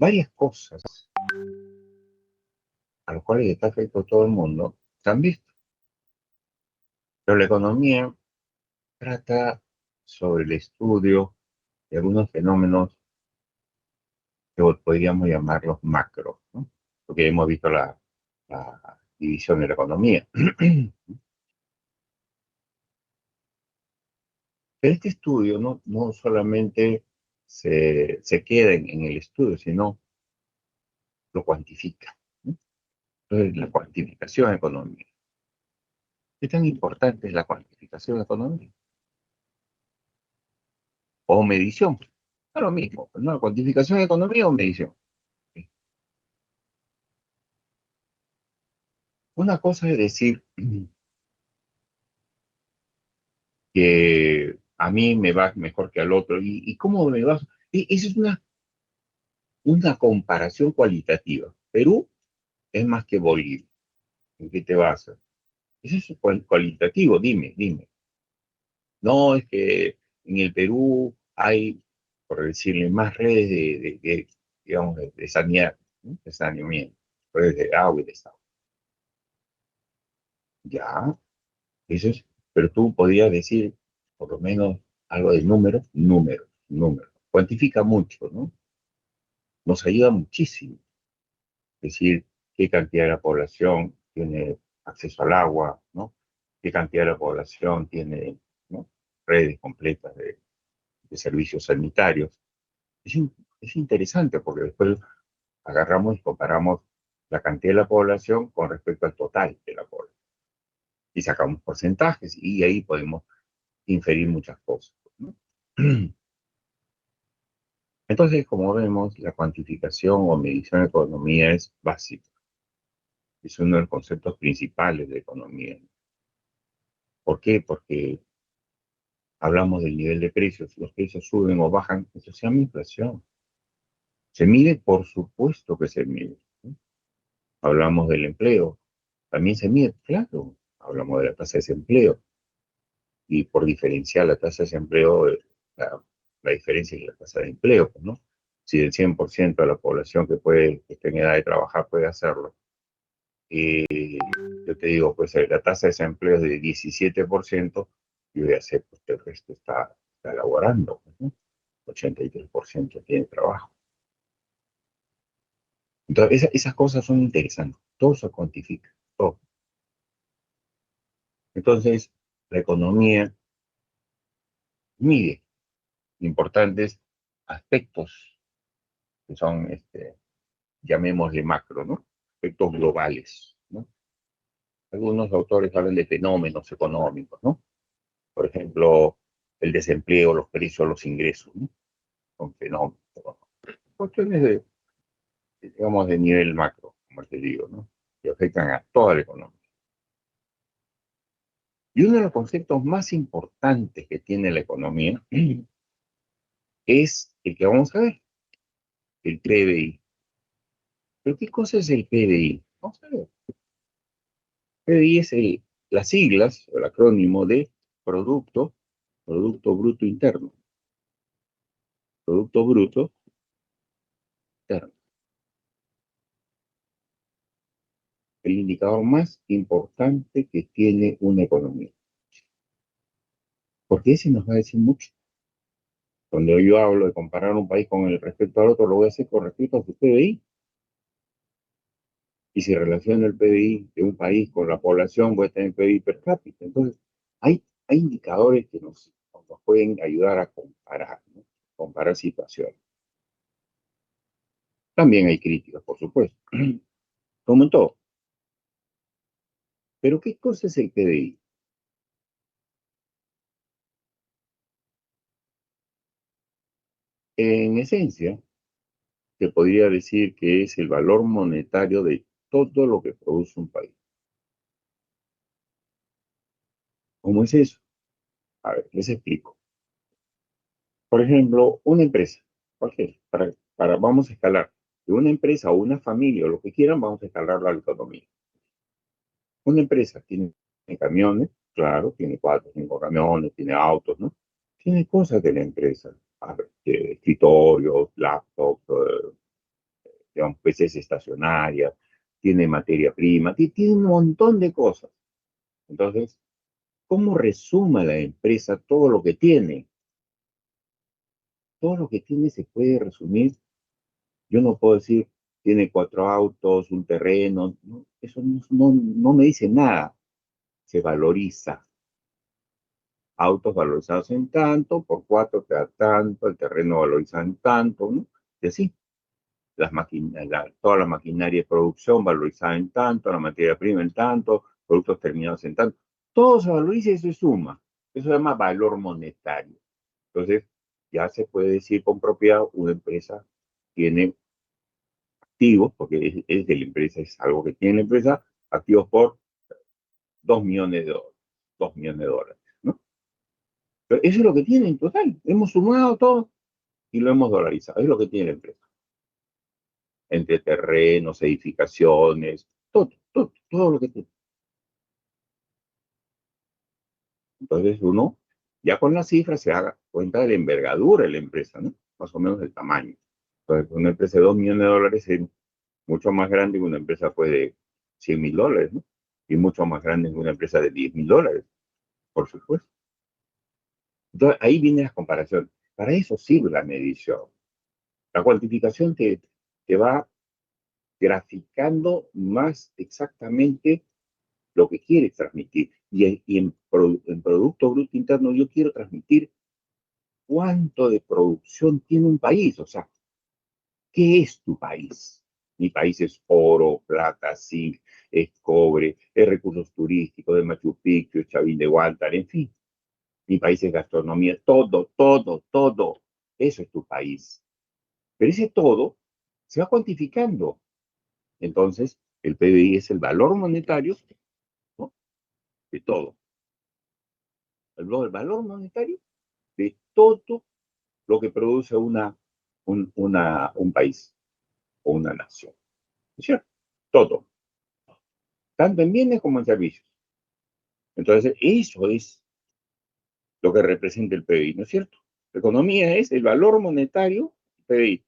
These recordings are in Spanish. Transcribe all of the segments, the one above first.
varias cosas a las cuales está afecto todo el mundo se han visto. Pero la economía trata sobre el estudio de algunos fenómenos que podríamos llamarlos macro, ¿no? Porque hemos visto la división de la economía. Pero este estudio no solamente se queda en el estudio, sino lo cuantifica, ¿no? Entonces, la cuantificación económica. ¿Qué tan importante es la cuantificación económica? O medición. Es lo mismo, ¿no? Cuantificación económica o medición. Una cosa es decir que a mí me va mejor que al otro. ¿Y cómo me va? Esa es una comparación cualitativa. Perú es más que Bolivia. ¿En qué te basas? Eso es cualitativo, dime. No, es que en el Perú hay, por decirle, más redes digamos, de sanidad, ¿no? De saneamiento, redes de agua y de salud. Ya, eso es, pero tú podías decir, por lo menos, algo de números. Cuantifica mucho, ¿no? Nos ayuda muchísimo. Es decir, qué cantidad de la población tiene acceso al agua, ¿no? Qué cantidad de la población tiene, ¿no? Redes completas de servicios sanitarios. Es, es interesante porque después agarramos y comparamos la cantidad de la población con respecto al total de la población. Y sacamos porcentajes y ahí podemos inferir muchas cosas, ¿no? Entonces, como vemos, la cuantificación o medición de economía es básica. Es uno de los conceptos principales de economía. ¿Por qué? Porque hablamos del nivel de precios. Los precios suben o bajan, eso se llama inflación. Se mide, por supuesto que se mide, ¿no? Hablamos del empleo. También se mide, claro. Hablamos de la tasa de desempleo. Y por diferenciar la tasa de desempleo, la diferencia es la tasa de empleo, pues, ¿no? Si el 100% de la población que esté en edad de trabajar puede hacerlo, yo te digo, pues la tasa de desempleo es de 17%, yo ya sé pues, que el resto está laborando, pues, ¿no? 83% tiene trabajo. Entonces, esas cosas son interesantes. Todo se cuantifica, todo. Entonces, la economía mide importantes aspectos que son, llamémosle macro, ¿no? Aspectos globales, ¿no? Algunos autores hablan de fenómenos económicos, ¿no? Por ejemplo, el desempleo, los precios, los ingresos, ¿no? Son fenómenos. Cuestiones digamos, de nivel macro, como te digo, ¿no? Que afectan a toda la economía. Y uno de los conceptos más importantes que tiene la economía es el que vamos a ver, el PBI. ¿Pero qué cosa es el PBI? Vamos a ver. PBI es las siglas, o el acrónimo de Producto Bruto Interno. Producto Bruto Interno. El indicador más importante que tiene una economía. Porque ese nos va a decir mucho. Cuando yo hablo de comparar un país con el respecto al otro, lo voy a hacer con respecto a su PBI. Y si relaciono el PBI de un país con la población, voy a tener PBI per cápita. Entonces, hay indicadores que nos pueden ayudar a comparar, ¿no? Comparar situaciones. También hay críticas, por supuesto, como en todo. Pero ¿qué cosa es el PBI? En esencia, se podría decir que es el valor monetario de todo lo que produce un país. ¿Cómo es eso? A ver, les explico. Por ejemplo, una empresa, cualquiera, vamos a escalar, de una empresa o una familia o lo que quieran, vamos a escalar la economía. Una empresa tiene camiones, claro, tiene 4 o 5 camiones, tiene autos, ¿no? Tiene cosas de la empresa, a ver, escritorios, laptops, digamos, pues es estacionaria, tiene materia prima, tiene un montón de cosas. Entonces, ¿cómo resuma la empresa todo lo que tiene? Todo lo que tiene se puede resumir. Yo no puedo decir, tiene 4 autos, un terreno, ¿no? Eso no me dice nada. Se valoriza. Autos valorizados en tanto, por 4 te da tanto, el terreno valorizado en tanto, ¿no? Y así. Toda la maquinaria de producción valorizada en tanto, la materia prima en tanto, productos terminados en tanto. Todo se valoriza y se suma. Eso se llama valor monetario. Entonces, ya se puede decir con propiedad, una empresa tiene activos, porque es de la empresa, es algo que tiene la empresa, activos por 2 millones de dólares. 2 millones de dólares, ¿no? Pero eso es lo que tiene en total. Hemos sumado todo y lo hemos dolarizado. Es lo que tiene la empresa. Entre terrenos, edificaciones, todo lo que tiene. Entonces uno, ya con las cifras, se haga cuenta de la envergadura de la empresa, ¿no? Más o menos del tamaño. Entonces, una empresa de 2 millones de dólares es mucho más grande que una empresa pues, de 100.000 dólares, ¿no? Y mucho más grande que una empresa de 10.000 dólares, por supuesto. Entonces, ahí viene la comparación. Para eso sirve la medición. La cuantificación te va graficando más exactamente lo que quieres transmitir. En Producto Bruto Interno yo quiero transmitir cuánto de producción tiene un país. O sea, ¿qué es tu país? Mi país es oro, plata, zinc, es cobre, es recursos turísticos de Machu Picchu, Chavín de Huántar, en fin. Mi país es gastronomía, todo. Eso es tu país. Pero ese todo se va cuantificando. Entonces, el PBI es el valor monetario, ¿no? De todo. El valor monetario de todo lo que produce un país o una nación. ¿Es cierto? Todo. Tanto en bienes como en servicios. Entonces, eso es lo que representa el PBI, ¿no es cierto? La economía es el valor monetario, PBI,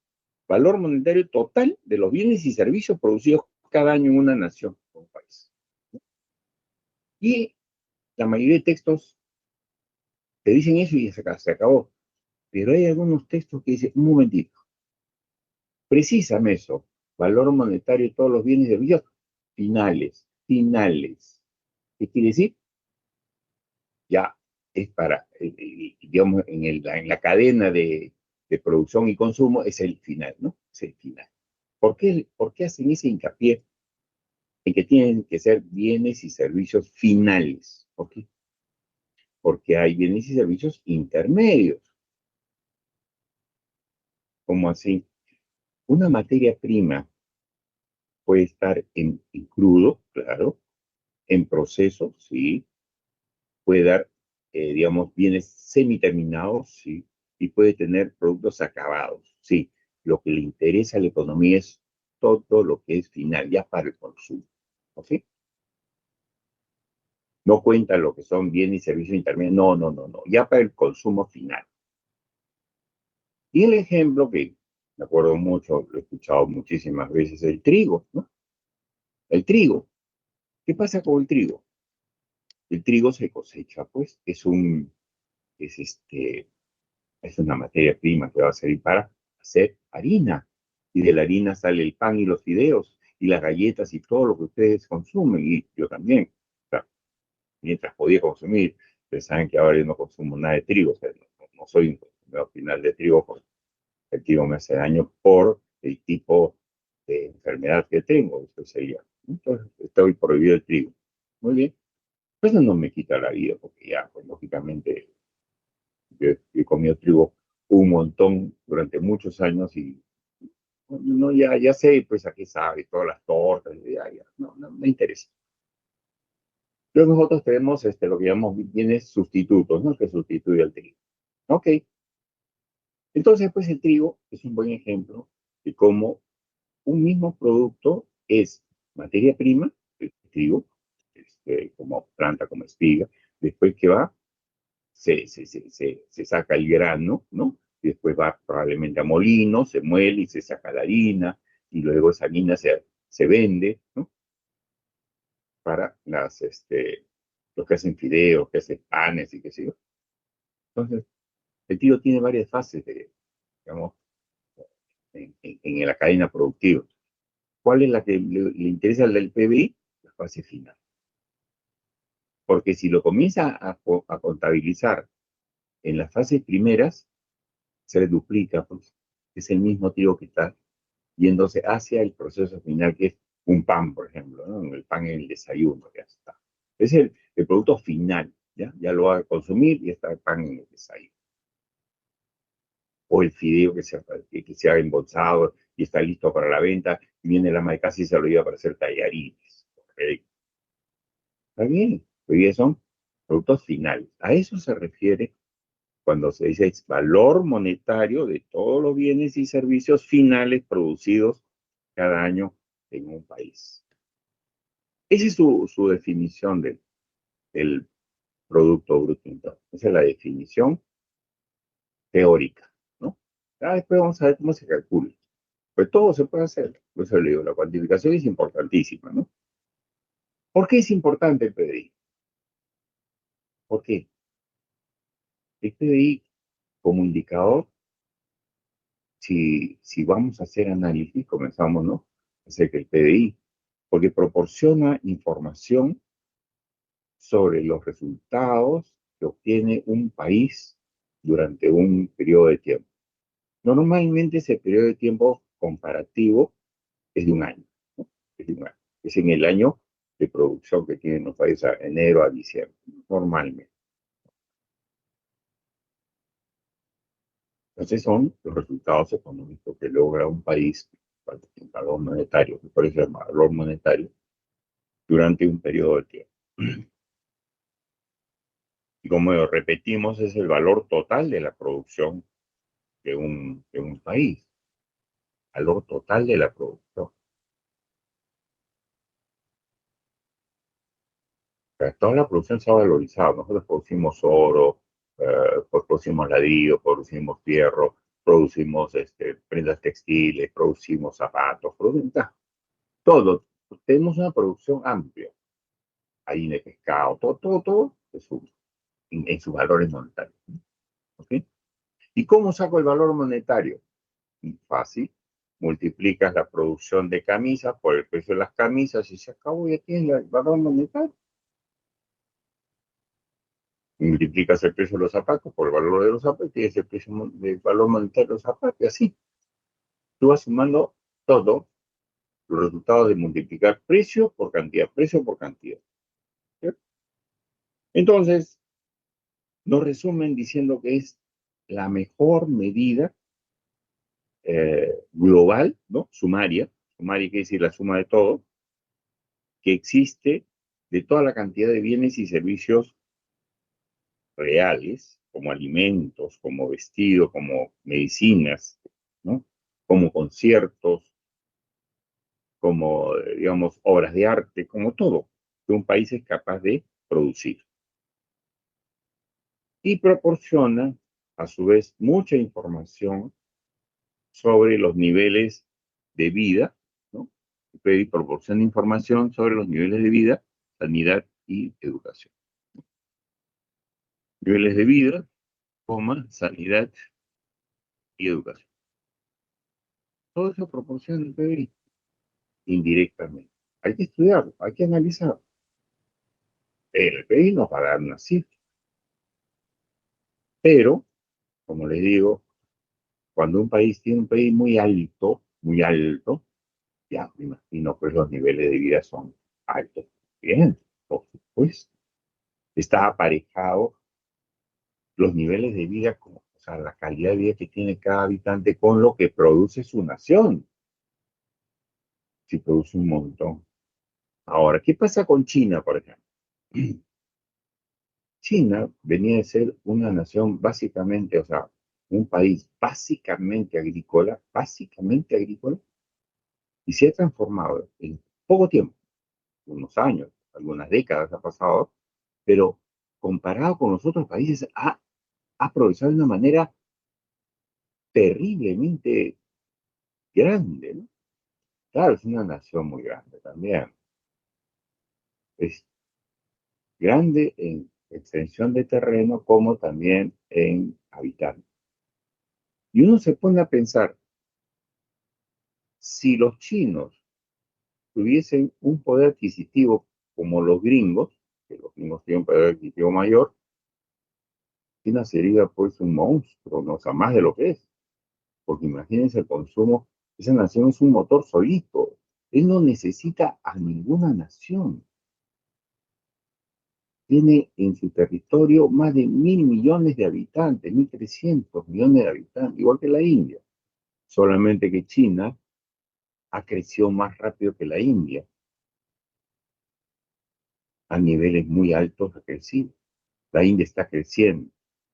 valor monetario total de los bienes y servicios producidos cada año en una nación o un país. Y la mayoría de textos te dicen eso y se acabó. Pero hay algunos textos que dicen, un momentito, precisame eso, valor monetario de todos los bienes y servicios finales. ¿Qué quiere decir? Ya es para, digamos, en la cadena de producción y consumo es el final, ¿no? Es el final. ¿Por qué hacen ese hincapié en que tienen que ser bienes y servicios finales? ¿Por qué? Porque hay bienes y servicios intermedios. ¿Cómo así? Una materia prima puede estar en crudo, claro, en proceso, sí, puede dar, digamos, bienes semiterminados, sí, y puede tener productos acabados, sí. Lo que le interesa a la economía es todo lo que es final, ya para el consumo, ¿ok? No cuenta lo que son bienes y servicios intermedios, no, ya para el consumo final. Y el ejemplo que me acuerdo mucho, lo he escuchado muchísimas veces, el trigo, ¿no? El trigo. ¿Qué pasa con el trigo? El trigo se cosecha, pues, es es una materia prima que va a servir para hacer harina. Y de la harina sale el pan y los fideos y las galletas y todo lo que ustedes consumen. Y yo también, o sea, mientras podía consumir. Ustedes saben que ahora yo no consumo nada de trigo, o sea, no soy un consumidor final de trigo, porque el trigo me hace daño por el tipo de enfermedad que tengo. Eso sería. Entonces, estoy prohibido el trigo. Muy bien. Pues no me quita la vida, porque ya, pues lógicamente, yo he comido trigo un montón durante muchos años y no, ya sé, pues a qué sabe, todas las tortas, ya, no me interesa. Pero nosotros tenemos lo que llamamos bienes sustitutos, ¿no? Que sustituye al trigo. Ok. Entonces, pues el trigo es un buen ejemplo de cómo un mismo producto es materia prima, el trigo, como planta, como espiga, después que va se saca el grano, ¿no? Y después va probablemente a molino, se muele y se saca la harina, y luego esa harina se vende, ¿no? Para los que hacen fideos, que hacen panes y qué sé yo. Entonces, el trigo tiene varias fases, digamos, en la cadena productiva. ¿Cuál es la que le interesa al del PBI? La fase final. Porque si lo comienza a contabilizar en las fases primeras, se le duplica, pues es el mismo trigo que está yéndose hacia el proceso final, que es un pan, por ejemplo, ¿no? El pan en el desayuno, ya está. Es el producto final, ¿ya? Ya lo va a consumir y está el pan en el desayuno. O el fideo que se ha embolsado y está listo para la venta, y viene la ama de casa y se lo lleva para hacer tallarines. ¿Okay? Está bien, pero ya son productos finales. A eso se refiere cuando se dice valor monetario de todos los bienes y servicios finales producidos cada año en un país. Esa es su definición del Producto Bruto Interno. Esa es la definición teórica, ¿no? Después vamos a ver cómo se calcula. Pues todo se puede hacer. Por eso le digo, la cuantificación es importantísima, ¿no? ¿Por qué es importante el PDI? ¿Por qué? El PDI como indicador, si vamos a hacer análisis, comenzamos, ¿no? Acerca del PDI, porque proporciona información sobre los resultados que obtiene un país durante un periodo de tiempo. Normalmente ese periodo de tiempo comparativo es de un año, ¿no? Es de un año. Es en el año de producción que tienen los países a enero a diciembre, normalmente. Entonces son los resultados económicos que logra un país, el valor monetario, que por eso es valor monetario, durante un periodo de tiempo. Y como repetimos, es el valor total de la producción de un país, valor total de la producción. O sea, toda la producción se ha valorizado. Nosotros producimos oro, producimos ladrillo, producimos fierro, producimos prendas textiles, producimos zapatos, producimos todo. Tenemos una producción amplia. Harina de pescado, todo en sus valores monetarios. ¿Okay? ¿Y cómo saco el valor monetario? Fácil. Multiplicas la producción de camisas por el precio de las camisas y se acabó, ya tienes el valor monetario. Multiplicas el precio de los zapatos por el valor de los zapatos y tienes el precio del valor monetario de los zapatos. Y así, tú vas sumando todo los resultados de multiplicar precio por cantidad, precio por cantidad. ¿Sí? Entonces, nos resumen diciendo que es la mejor medida global, ¿no? Sumaria quiere decir la suma de todo, que existe de toda la cantidad de bienes y servicios reales, como alimentos, como vestido, como medicinas, ¿no? Como conciertos, como, digamos, obras de arte, como todo que un país es capaz de producir. Y proporciona, a su vez, mucha información sobre los niveles de vida, ¿no? Y proporciona información sobre los niveles de vida, sanidad y educación. Niveles de vida, sanidad y educación. Todo eso proporciona el PBI indirectamente. Hay que estudiarlo, hay que analizarlo. El PBI nos va a dar una cifra. Pero, como les digo, cuando un país tiene un PBI muy alto, ya me imagino que los niveles de vida son altos. Bien, por supuesto. Está aparejado los niveles de vida, o sea, la calidad de vida que tiene cada habitante con lo que produce su nación. Si produce un montón. Ahora, ¿qué pasa con China, por ejemplo? China venía de ser una nación básicamente, o sea, un país básicamente agrícola, y se ha transformado en poco tiempo, unos años, algunas décadas ha pasado, pero comparado con los otros países, ha progresado de una manera terriblemente grande, ¿no? Claro, es una nación muy grande también. Es grande en extensión de terreno como también en habitantes. Y uno se pone a pensar, si los chinos tuviesen un poder adquisitivo como los gringos, que los gringos tienen un poder adquisitivo mayor, China sería pues un monstruo, no, o sea, más de lo que es. Porque imagínense el consumo, esa nación es un motor solito. Él no necesita a ninguna nación. Tiene en su territorio más de 1.000 millones de habitantes, 1.300 millones de habitantes, igual que la India. Solamente que China ha crecido más rápido que la India, a niveles muy altos ha crecido. La India está creciendo,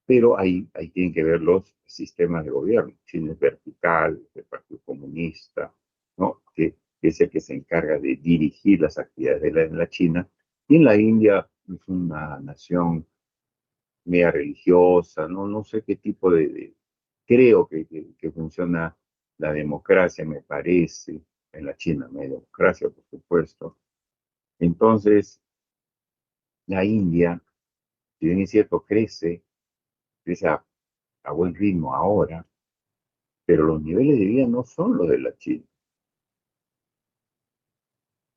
pero ahí tienen que ver los sistemas de gobierno. China es vertical, el Partido Comunista, ¿no? Que es el que se encarga de dirigir las actividades de la China, y en la India es una nación media religiosa, no sé qué tipo creo que funciona la democracia, me parece, en la China, no hay democracia, por supuesto. Entonces, la India, si bien es cierto, crece a buen ritmo ahora, pero los niveles de vida no son los de la China.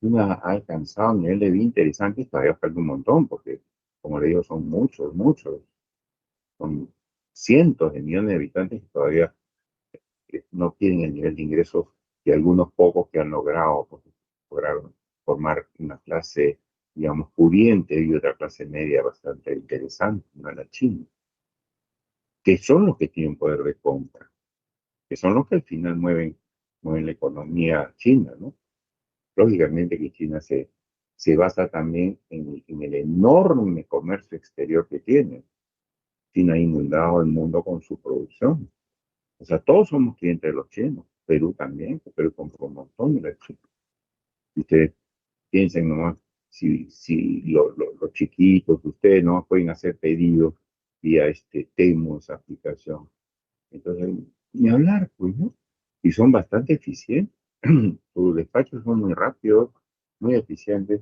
China ha alcanzado un nivel de vida interesante y todavía falta un montón, porque, como le digo, son muchos, son cientos de millones de habitantes que todavía no tienen el nivel de ingresos que algunos pocos que han logrado, pues, lograron formar una clase, digamos, pudiente y otra clase media bastante interesante, ¿no? La China, que son los que tienen poder de compra, que son los que al final mueven la economía china, ¿no? Lógicamente que China se basa también en el enorme comercio exterior que tiene. China ha inundado el mundo con su producción. O sea, todos somos clientes de los chinos. Perú también, Perú compró un montón de la China. Y ustedes piensen nomás, si los chiquitos, ustedes no pueden hacer pedidos vía Temu, esa aplicación. Entonces, ni hablar, pues, ¿no? Y son bastante eficientes. Sus despachos son muy rápidos, muy eficientes.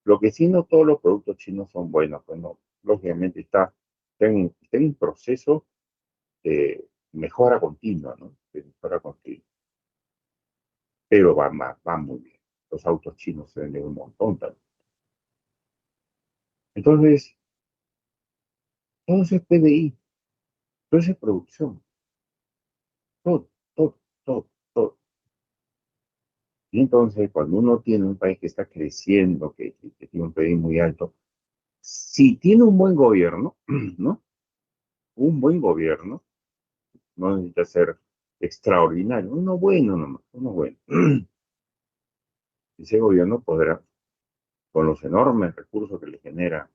Lo que sí, no todos los productos chinos son buenos, pues no, lógicamente está en un proceso de mejora continua, ¿no? De mejora continua. Pero va muy bien. Los autos chinos se venden un montón también. Entonces, todo eso es PDI, todo eso es producción, todo, todo, todo, todo. Y entonces, cuando uno tiene un país que está creciendo, que tiene un PDI muy alto, si tiene un buen gobierno, ¿no? Un buen gobierno, no necesita ser extraordinario, uno bueno nomás, uno bueno. Ese gobierno podrá, con los enormes recursos que le genera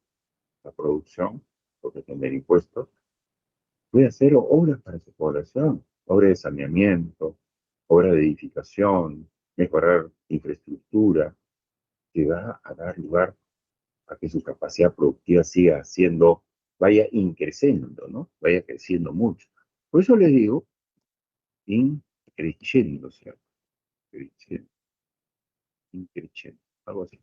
la producción, porque genera impuestos, puede hacer obras para su población, obras de saneamiento, obras de edificación, mejorar infraestructura, que va a dar lugar a que su capacidad productiva siga siendo, vaya increciendo, ¿no? Vaya creciendo mucho. Por eso les digo, increciendo, ¿cierto? Creciendo, increciendo, algo así,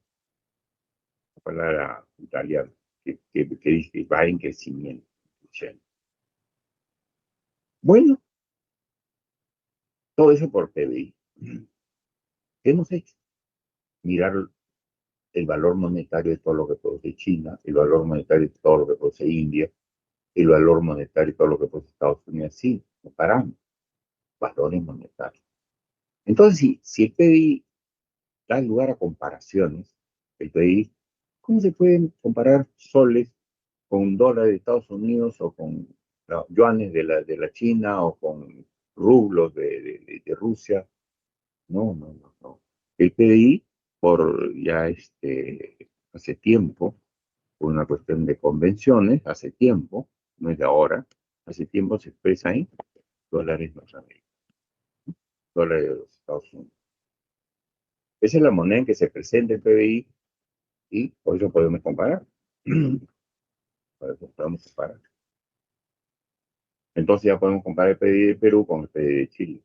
la palabra italiana, que dice va en crecimiento, creciendo. Bueno, todo eso por PBI. ¿Qué hemos hecho? Mirar el valor monetario de todo lo que produce China, el valor monetario de todo lo que produce India, el valor monetario de todo lo que produce Estados Unidos. Sí, comparamos valores monetarios. Entonces, si el PBI da lugar a comparaciones, el PBI, ¿cómo se pueden comparar soles con dólares de Estados Unidos o con yuanes de la China o con rublos de Rusia? No. El PBI, por ya hace tiempo, por una cuestión de convenciones, hace tiempo, no es de ahora, hace tiempo se expresa en dólares norteamericanos, dólares de los Estados Unidos. Esa es la moneda en que se presenta el PBI y por eso podemos comparar. Por eso podemos comparar. Entonces ya podemos comparar el PBI de Perú con el PBI de Chile.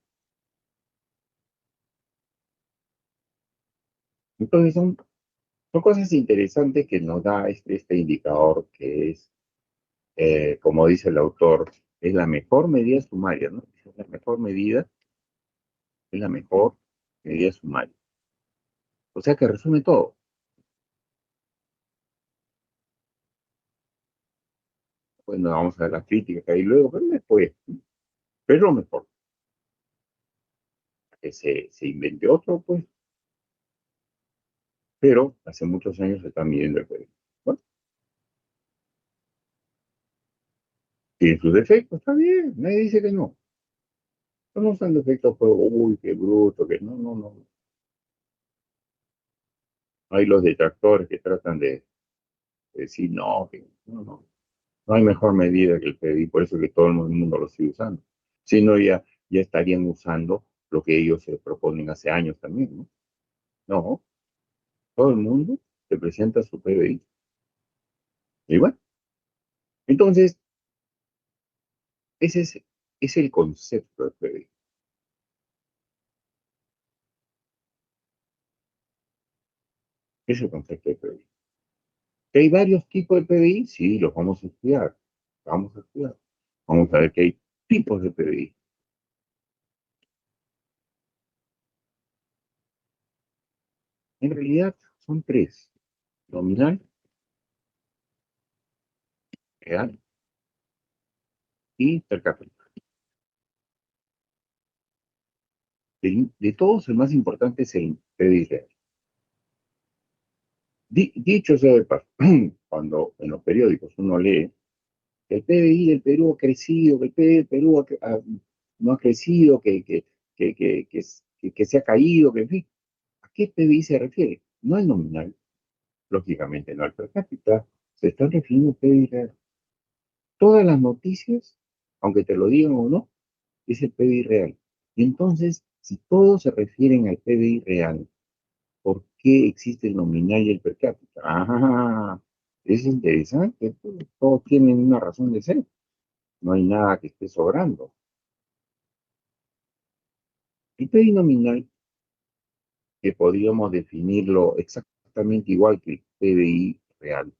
Entonces son cosas interesantes que nos da este indicador que es, como dice el autor, es la mejor medida sumaria, ¿no? Es la mejor medida, es la mejor medida sumaria. O sea que resume todo. Bueno, vamos a ver la crítica que hay luego, pero después, pero es lo mejor. Que se invente otro, pues, pero hace muchos años se está midiendo el PBI. Bueno, tiene sus defectos, está bien, nadie dice que no. No son defectos, pues, uy, qué bruto, que no, no, no. Hay los detractores que tratan de decir, no, que no, no. No hay mejor medida que el PBI, por eso que todo el mundo lo sigue usando. Si no, ya estarían usando lo que ellos se proponen hace años también, ¿no? No, todo el mundo se presenta su PBI. Y bueno, entonces, ese es el concepto del PBI. Ese es el concepto del PBI. ¿Que hay varios tipos de PBI? Sí, los vamos a estudiar. Vamos a estudiar. Vamos a ver que hay tipos de PBI. En realidad son tres: nominal, real y per cápita. De todos, el más importante es el PBI real. Dicho sea de paso, cuando en los periódicos uno lee que el PBI del Perú ha crecido, que el PBI del Perú no ha crecido, que se ha caído, que en fin, ¿a qué PBI se refiere? No al nominal, lógicamente no al per cápita, se están refiriendo al PBI real. Todas las noticias, aunque te lo digan o no, es el PBI real. Y entonces, si todos se refieren al PBI real, ¿por qué existe el nominal y el per cápita? Ah, es interesante, todos tienen una razón de ser, no hay nada que esté sobrando. El PBI nominal, que podríamos definirlo exactamente igual que el PBI real,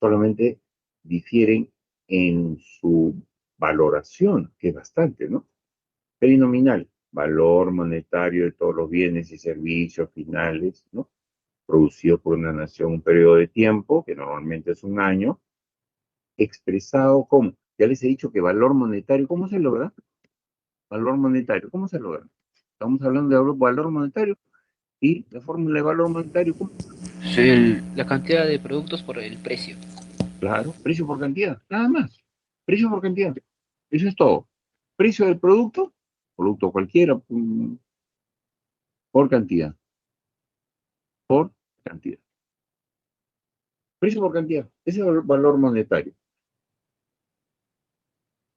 solamente difieren en su valoración, que es bastante, ¿no? PBI nominal, valor monetario de todos los bienes y servicios finales, ¿no? Producido por una nación un periodo de tiempo, que normalmente es un año, expresado como, ya les he dicho que valor monetario, ¿cómo se logra? Valor monetario, ¿cómo se logra? Estamos hablando de valor monetario y la fórmula de valor monetario, ¿cómo? La cantidad de productos por el precio. Claro, precio por cantidad, nada más. Precio por cantidad. Eso es todo. Precio del producto, producto cualquiera, por cantidad, por cantidad. Precio por cantidad, ese es el valor monetario.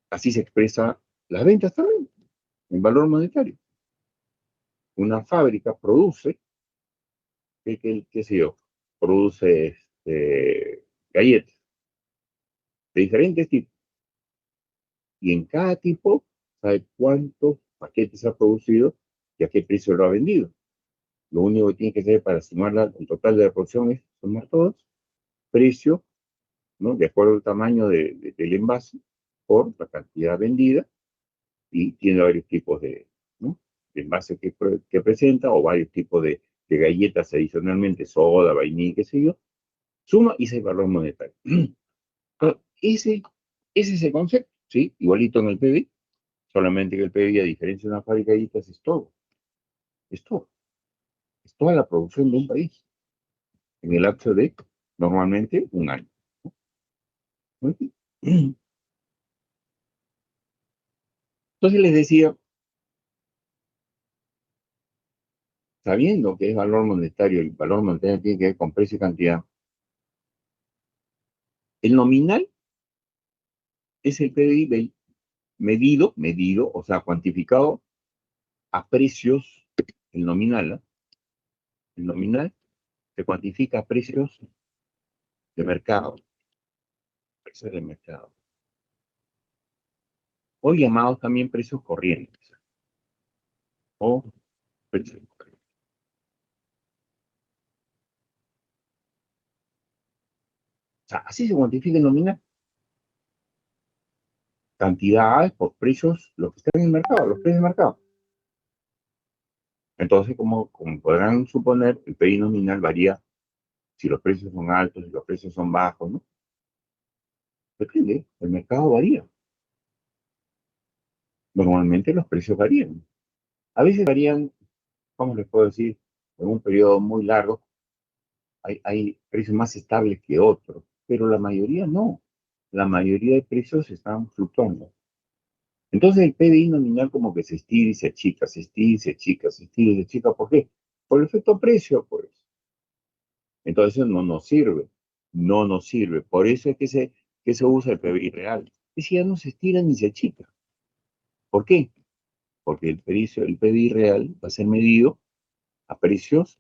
Así se expresa las ventas también, en valor monetario. Una fábrica produce, qué sé yo, produce galletas de diferentes tipos. Y en cada tipo sabe cuántos paquetes ha producido y a qué precio lo ha vendido. Lo único que tiene que hacer para sumar el total de la producción es sumar todos, precio, ¿no? De acuerdo al tamaño del envase, por la cantidad vendida, y tiene varios tipos ¿no? de envases que presenta, o varios tipos de galletas adicionalmente, soda, vainilla, qué sé yo, suma y se valor monetario. Pero ese es el concepto, ¿sí? Igualito en el PBI, solamente que el PBI, a diferencia de una fábrica de galletas, es todo, es toda la producción de un país, en el lapso de normalmente un año. ¿No? Entonces les decía, sabiendo que es valor monetario, el valor monetario tiene que ver con precio y cantidad, el nominal es el PBI medido, o sea, cuantificado a precios, el nominal, ¿eh? El nominal se cuantifica a precios de mercado, precios de mercado, o llamados también precios corrientes, o precios corrientes. sea, así se cuantifica el nominal. Cantidades por precios, los que están en el mercado, los precios de mercado. Entonces, como podrán suponer, el PBI nominal varía si los precios son altos, si los precios son bajos, ¿no? Depende, el mercado varía. Normalmente los precios varían. A veces varían, ¿cómo les puedo decir? En un periodo muy largo hay precios más estables que otros, pero la mayoría no. La mayoría de precios están fluctuando. Entonces el PBI nominal como que se estira y se achica, se estira y se achica, se estira y se achica. ¿Por qué? Por el efecto precio, pues. Entonces no nos sirve, no nos sirve. Por eso es que se usa el PBI real. Es que ya no se estira ni se achica. ¿Por qué? Porque el PBI real va a ser medido a precios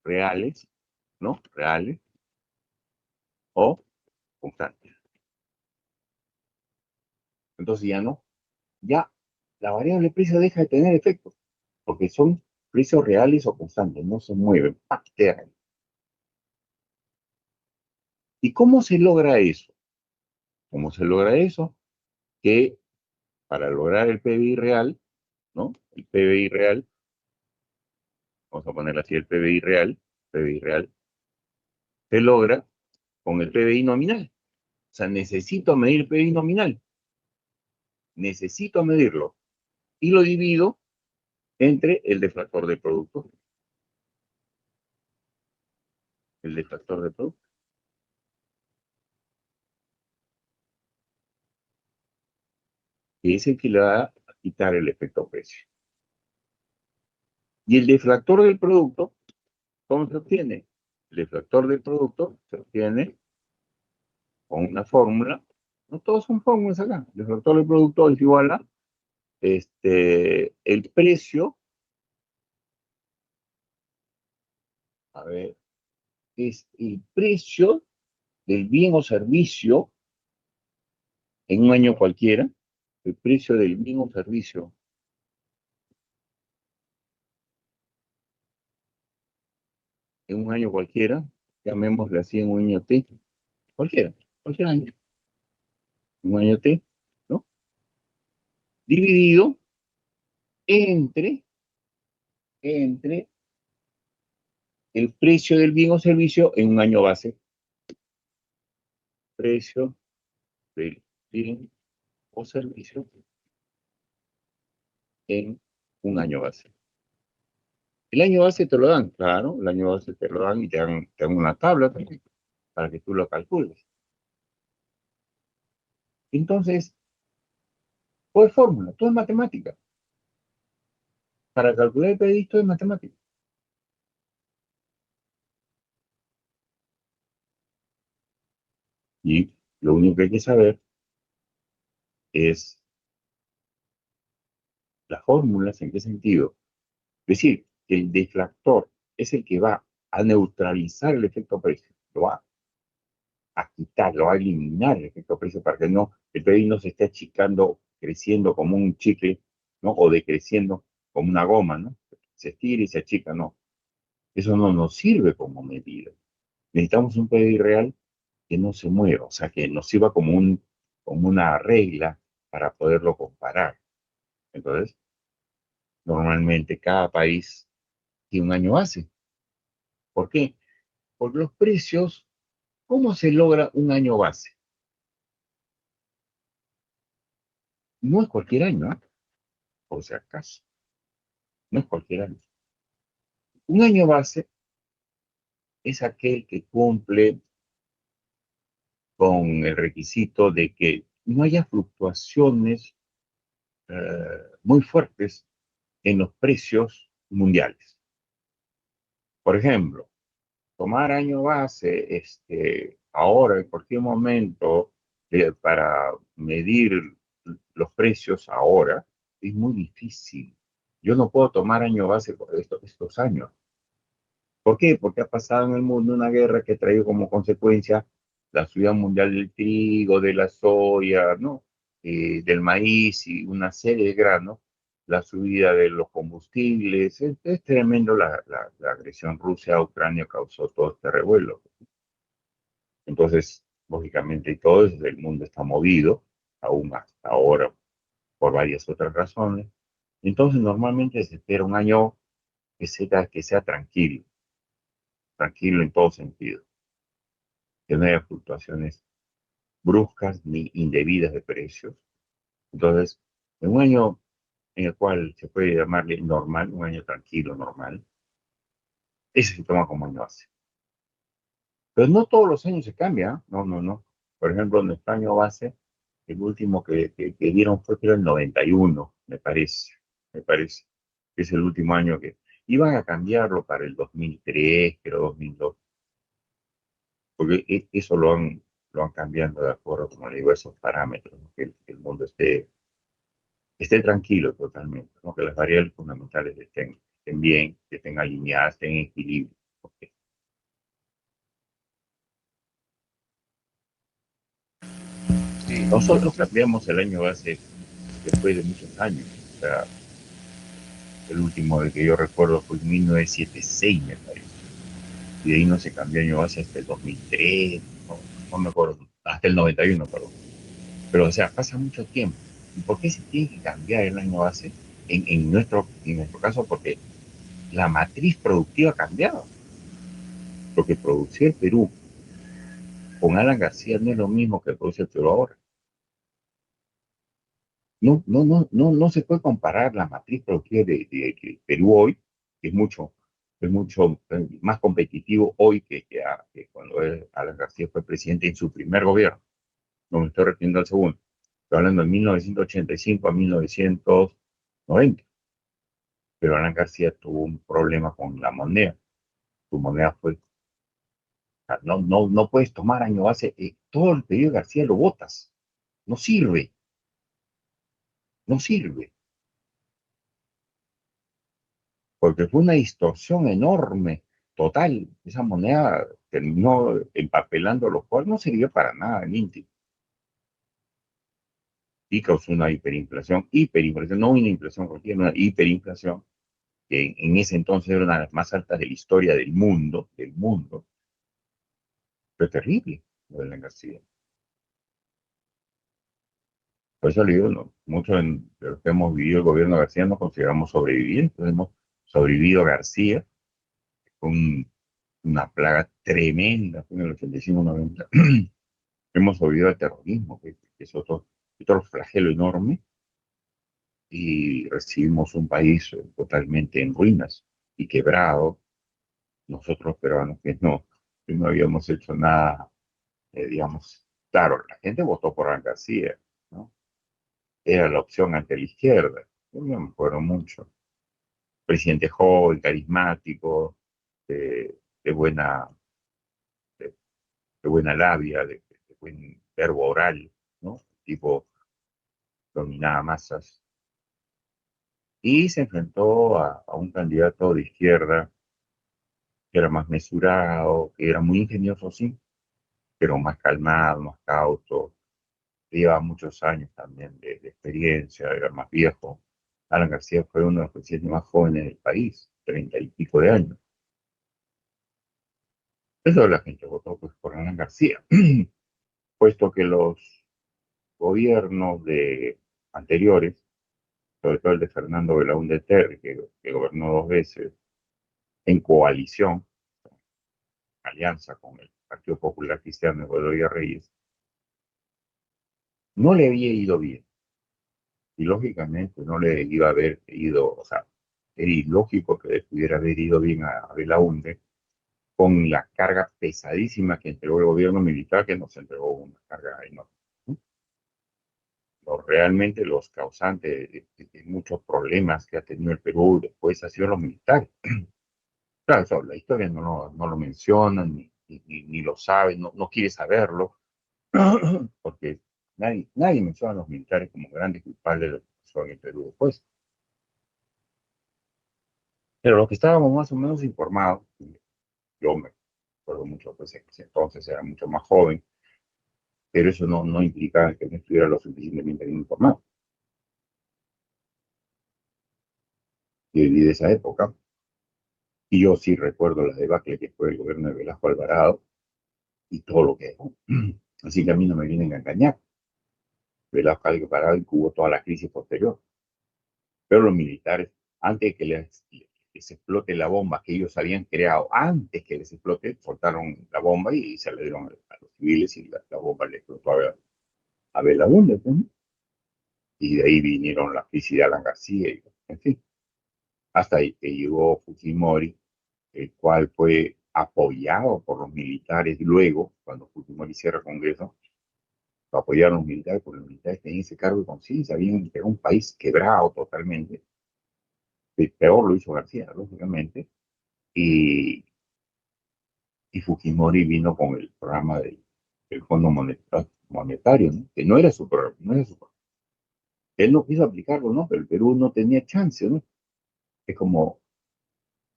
reales, ¿no? Reales o constantes. Entonces ya la variable precio deja de tener efecto, porque son precios reales o constantes, no se mueven, ¡pac! Quedan. ¿Y cómo se logra eso? ¿Cómo se logra eso? Que para lograr el PBI real, ¿no? El PBI real, vamos a poner así el PBI real, se logra con el PBI nominal. O sea, necesito medir el PBI nominal, necesito medirlo, y lo divido entre el deflactor de producto, el deflactor de producto, que es el que le va a quitar el efecto precio. Y el deflactor del producto, ¿cómo se obtiene? El deflactor del producto se obtiene con una fórmula. No todos son fórmulas acá. El deflactor del producto es igual a el precio, a ver, es el precio del bien o servicio en un año cualquiera, el precio del bien o servicio en un año cualquiera, llamémosle así en un año T, cualquiera, cualquier año, un año T, ¿no? Dividido entre el precio del bien o servicio en un año base. Precio del bien o servicio en un año base. El año base te lo dan, claro, el año base te lo dan y te dan una tabla también para que tú lo calcules. Entonces, todo es fórmula, todo es matemática. Para calcular el PDI todo es matemática. Y lo único que hay que saber es las fórmulas, en qué sentido. Es decir, que el deflactor es el que va a neutralizar el efecto precio, lo va a quitar, lo va a eliminar el efecto precio para que no, el PBI no se esté achicando, creciendo como un chicle, ¿no? O decreciendo como una goma, ¿no? Se estira y se achica, no. Eso no nos sirve como medida. Necesitamos un PBI real que no se mueva, o sea, que nos sirva como una regla para poderlo comparar. Entonces, normalmente cada país tiene un año base. ¿Por qué? Porque los precios, ¿cómo se logra un año base? No es cualquier año, ¿eh? Por si acaso, no es cualquier año. Un año base es aquel que cumple con el requisito de que no haya fluctuaciones muy fuertes en los precios mundiales. Por ejemplo, tomar año base ahora, en cualquier momento, para medir los precios ahora, es muy difícil. Yo no puedo tomar año base por estos años. ¿Por qué? Porque ha pasado en el mundo una guerra que ha traído como consecuencia la subida mundial del trigo, de la soya, ¿no? Del maíz y una serie de granos, la subida de los combustibles. Es tremendo la agresión rusa a Ucrania causó todo este revuelo. Entonces, lógicamente, y todo eso, el mundo está movido, aún hasta ahora, por varias otras razones. Entonces, normalmente se espera un año que sea tranquilo, tranquilo en todo sentido, que no haya fluctuaciones bruscas ni indebidas de precios. Entonces, en un año en el cual se puede llamarle normal, un año tranquilo, normal, ese se toma como año base. Pero no todos los años se cambia, ¿eh? No, no, no. Por ejemplo, en nuestro año base, el último que dieron fue creo el 91, me parece, que es el último año que iban a cambiarlo para el 2003, creo 2002, porque eso lo han cambiando de acuerdo, como le digo, esos parámetros, ¿no? Que el mundo esté tranquilo totalmente, ¿no? Que las variables fundamentales estén bien, que estén alineadas, estén en equilibrio. ¿Ok? Yo Nosotros creo cambiamos el año base después de muchos años. O sea, el último de que yo recuerdo fue en 1976, me parece. Y de ahí no se cambió año base hasta el 2003, no, no me acuerdo, hasta el 91, perdón. Pero, o sea, pasa mucho tiempo. ¿Y por qué se tiene que cambiar el año base? En nuestro caso, porque la matriz productiva ha cambiado. Lo que producía el Perú con Alan García no es lo mismo que produce el Perú ahora. No, no, no, no, no se puede comparar la matriz productiva de Perú hoy, que es mucho más competitivo hoy que cuando Alan García fue presidente en su primer gobierno. No me estoy refiriendo al segundo. Estoy hablando de 1985 a 1990. Pero Alan García tuvo un problema con la moneda. Su moneda fue, no, no, no puedes tomar año base, todo el periodo de García lo botas. No sirve, no sirve. Porque fue una distorsión enorme, total. Esa moneda terminó empapelando los cuales no sirvió para nada en Inti. Y causó una hiperinflación, no una inflación cualquiera, una hiperinflación, que en ese entonces era una de las más altas de la historia del mundo. Fue terrible lo de la García. Por eso le digo, no, muchos de los que hemos vivido el gobierno de García no consideramos sobrevivientes, hemos sobrevivido a García, con una plaga tremenda, fue en el 85-90. Hemos sobrevivido al terrorismo, que es otro flagelo enorme, y recibimos un país totalmente en ruinas y quebrado. Nosotros peruanos que no habíamos hecho nada, digamos, claro, la gente votó por Alan García, ¿no? Era la opción ante la izquierda. Yo no me acuerdo mucho. Presidente joven, carismático, de buena, de, de buena labia, de buen verbo oral, ¿no? Tipo dominaba masas, y se enfrentó a un candidato de izquierda que era más mesurado, que era muy ingenioso, sí, pero más calmado, más cauto, llevaba muchos años también de experiencia, era más viejo. Alan García fue uno de los presidentes más jóvenes del país, 30 y pico de años. Eso la gente votó pues, por Alan García, puesto que los gobiernos anteriores, sobre todo el de Fernando Belaúnde Terry, que gobernó 2 veces en coalición, alianza con el Partido Popular Cristiano de Godoy Reyes, no le había ido bien. Y lógicamente no le iba a haber ido, o sea, era ilógico que le pudiera haber ido bien a Belaúnde con la carga pesadísima que entregó el gobierno militar, que nos entregó una carga enorme. Realmente los causantes de muchos problemas que ha tenido el Perú después han sido los militares. Claro, eso, la historia no lo menciona, ni lo sabe, no quiere saberlo, porque nadie menciona a los militares como grandes culpables de lo que pasó en el Perú después. Pero los que estábamos más o menos informados, yo me acuerdo mucho, pues en ese entonces era mucho más joven, pero eso no implicaba que no estuviera lo suficientemente bien informado. Y de esa época, y yo sí recuerdo la debacle que fue el gobierno de Velasco Alvarado, y todo lo que dejó. Así que a mí no me vienen a engañar. Velasco que parado y hubo toda la crisis posterior. Pero los militares, antes de que les explote la bomba que ellos habían creado, antes que les explote, soltaron la bomba y se le dieron a los civiles y la bomba le explotó a Belaúnde, pues, ¿no? Y de ahí vinieron la crisis de Alan García, y, en fin, hasta ahí que llegó Fujimori, el cual fue apoyado por los militares luego, cuando Fujimori cierra el Congreso, lo apoyaron los militares, porque los militares tenían ese cargo de conciencia, era un país quebrado totalmente, peor lo hizo García, lógicamente, y, y Fujimori vino con el programa del Fondo Monetario, ¿no? Que no era su programa, no era su programa. Él no quiso aplicarlo, ¿no? Pero el Perú no tenía chance, ¿no? Es como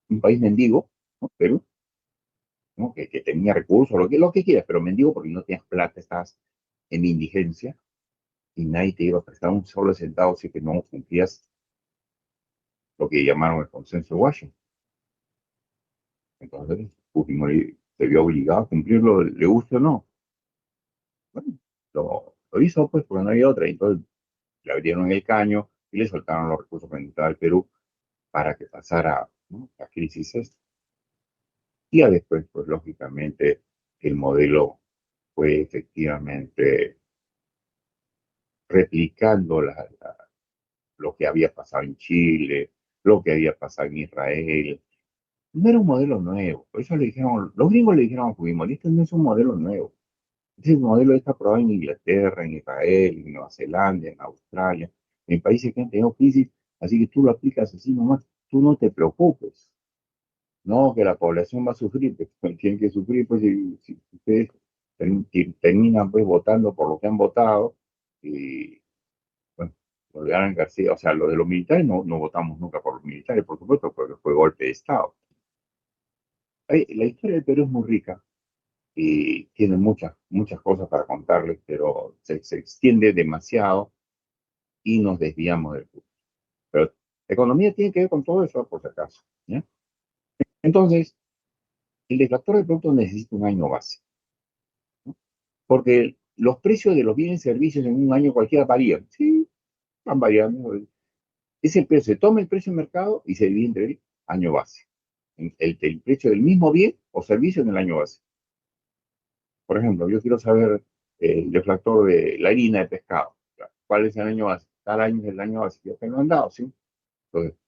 un país mendigo, ¿no? Perú, ¿no? Que tenía recursos, lo que quieras, pero mendigo porque no tenías plata, estabas en indigencia y nadie te iba a prestar un solo centavo si que no cumplías lo que llamaron el consenso de Washington. Entonces, Fujimori se vio obligado a cumplirlo, le guste o no. Bueno, lo hizo pues porque no había otra. Entonces le abrieron el caño y le soltaron los recursos que necesitaba el Perú para que pasara, ¿no?, la crisis esta. Y ya después, pues lógicamente, el modelo fue efectivamente replicando lo que había pasado en Chile, lo que había pasado en Israel. No era un modelo nuevo. Por eso le dijeron, los gringos le dijeron a Fujimori, este no es un modelo nuevo. Este modelo está aprobado en Inglaterra, en Israel, en Nueva Zelanda, en Australia, en países que han tenido crisis, así que tú lo aplicas así nomás, tú no te preocupes. No, que la población va a sufrir, pues tienen que sufrir, pues si ustedes terminan pues votando por lo que han votado, y bueno, lo de Alan García, o sea, lo de los militares no votamos nunca por los militares, por supuesto, porque fue golpe de Estado. La historia del Perú es muy rica y tiene muchas cosas para contarles, pero se extiende demasiado y nos desviamos del punto. Pero economía tiene que ver con todo eso, por si acaso, ¿ya? Entonces, el deflactor de producto necesita un año base, ¿no? Porque los precios de los bienes y servicios en un año cualquiera varían. Sí, van variando. Es el precio, se toma el precio de mercado y se divide entre el año base. El precio del mismo bien o servicio en el año base. Por ejemplo, yo quiero saber el deflactor de la harina de pescado. ¿Cuál es el año base? Cada año es el año base. Ya te lo han dado, ¿sí? Entonces,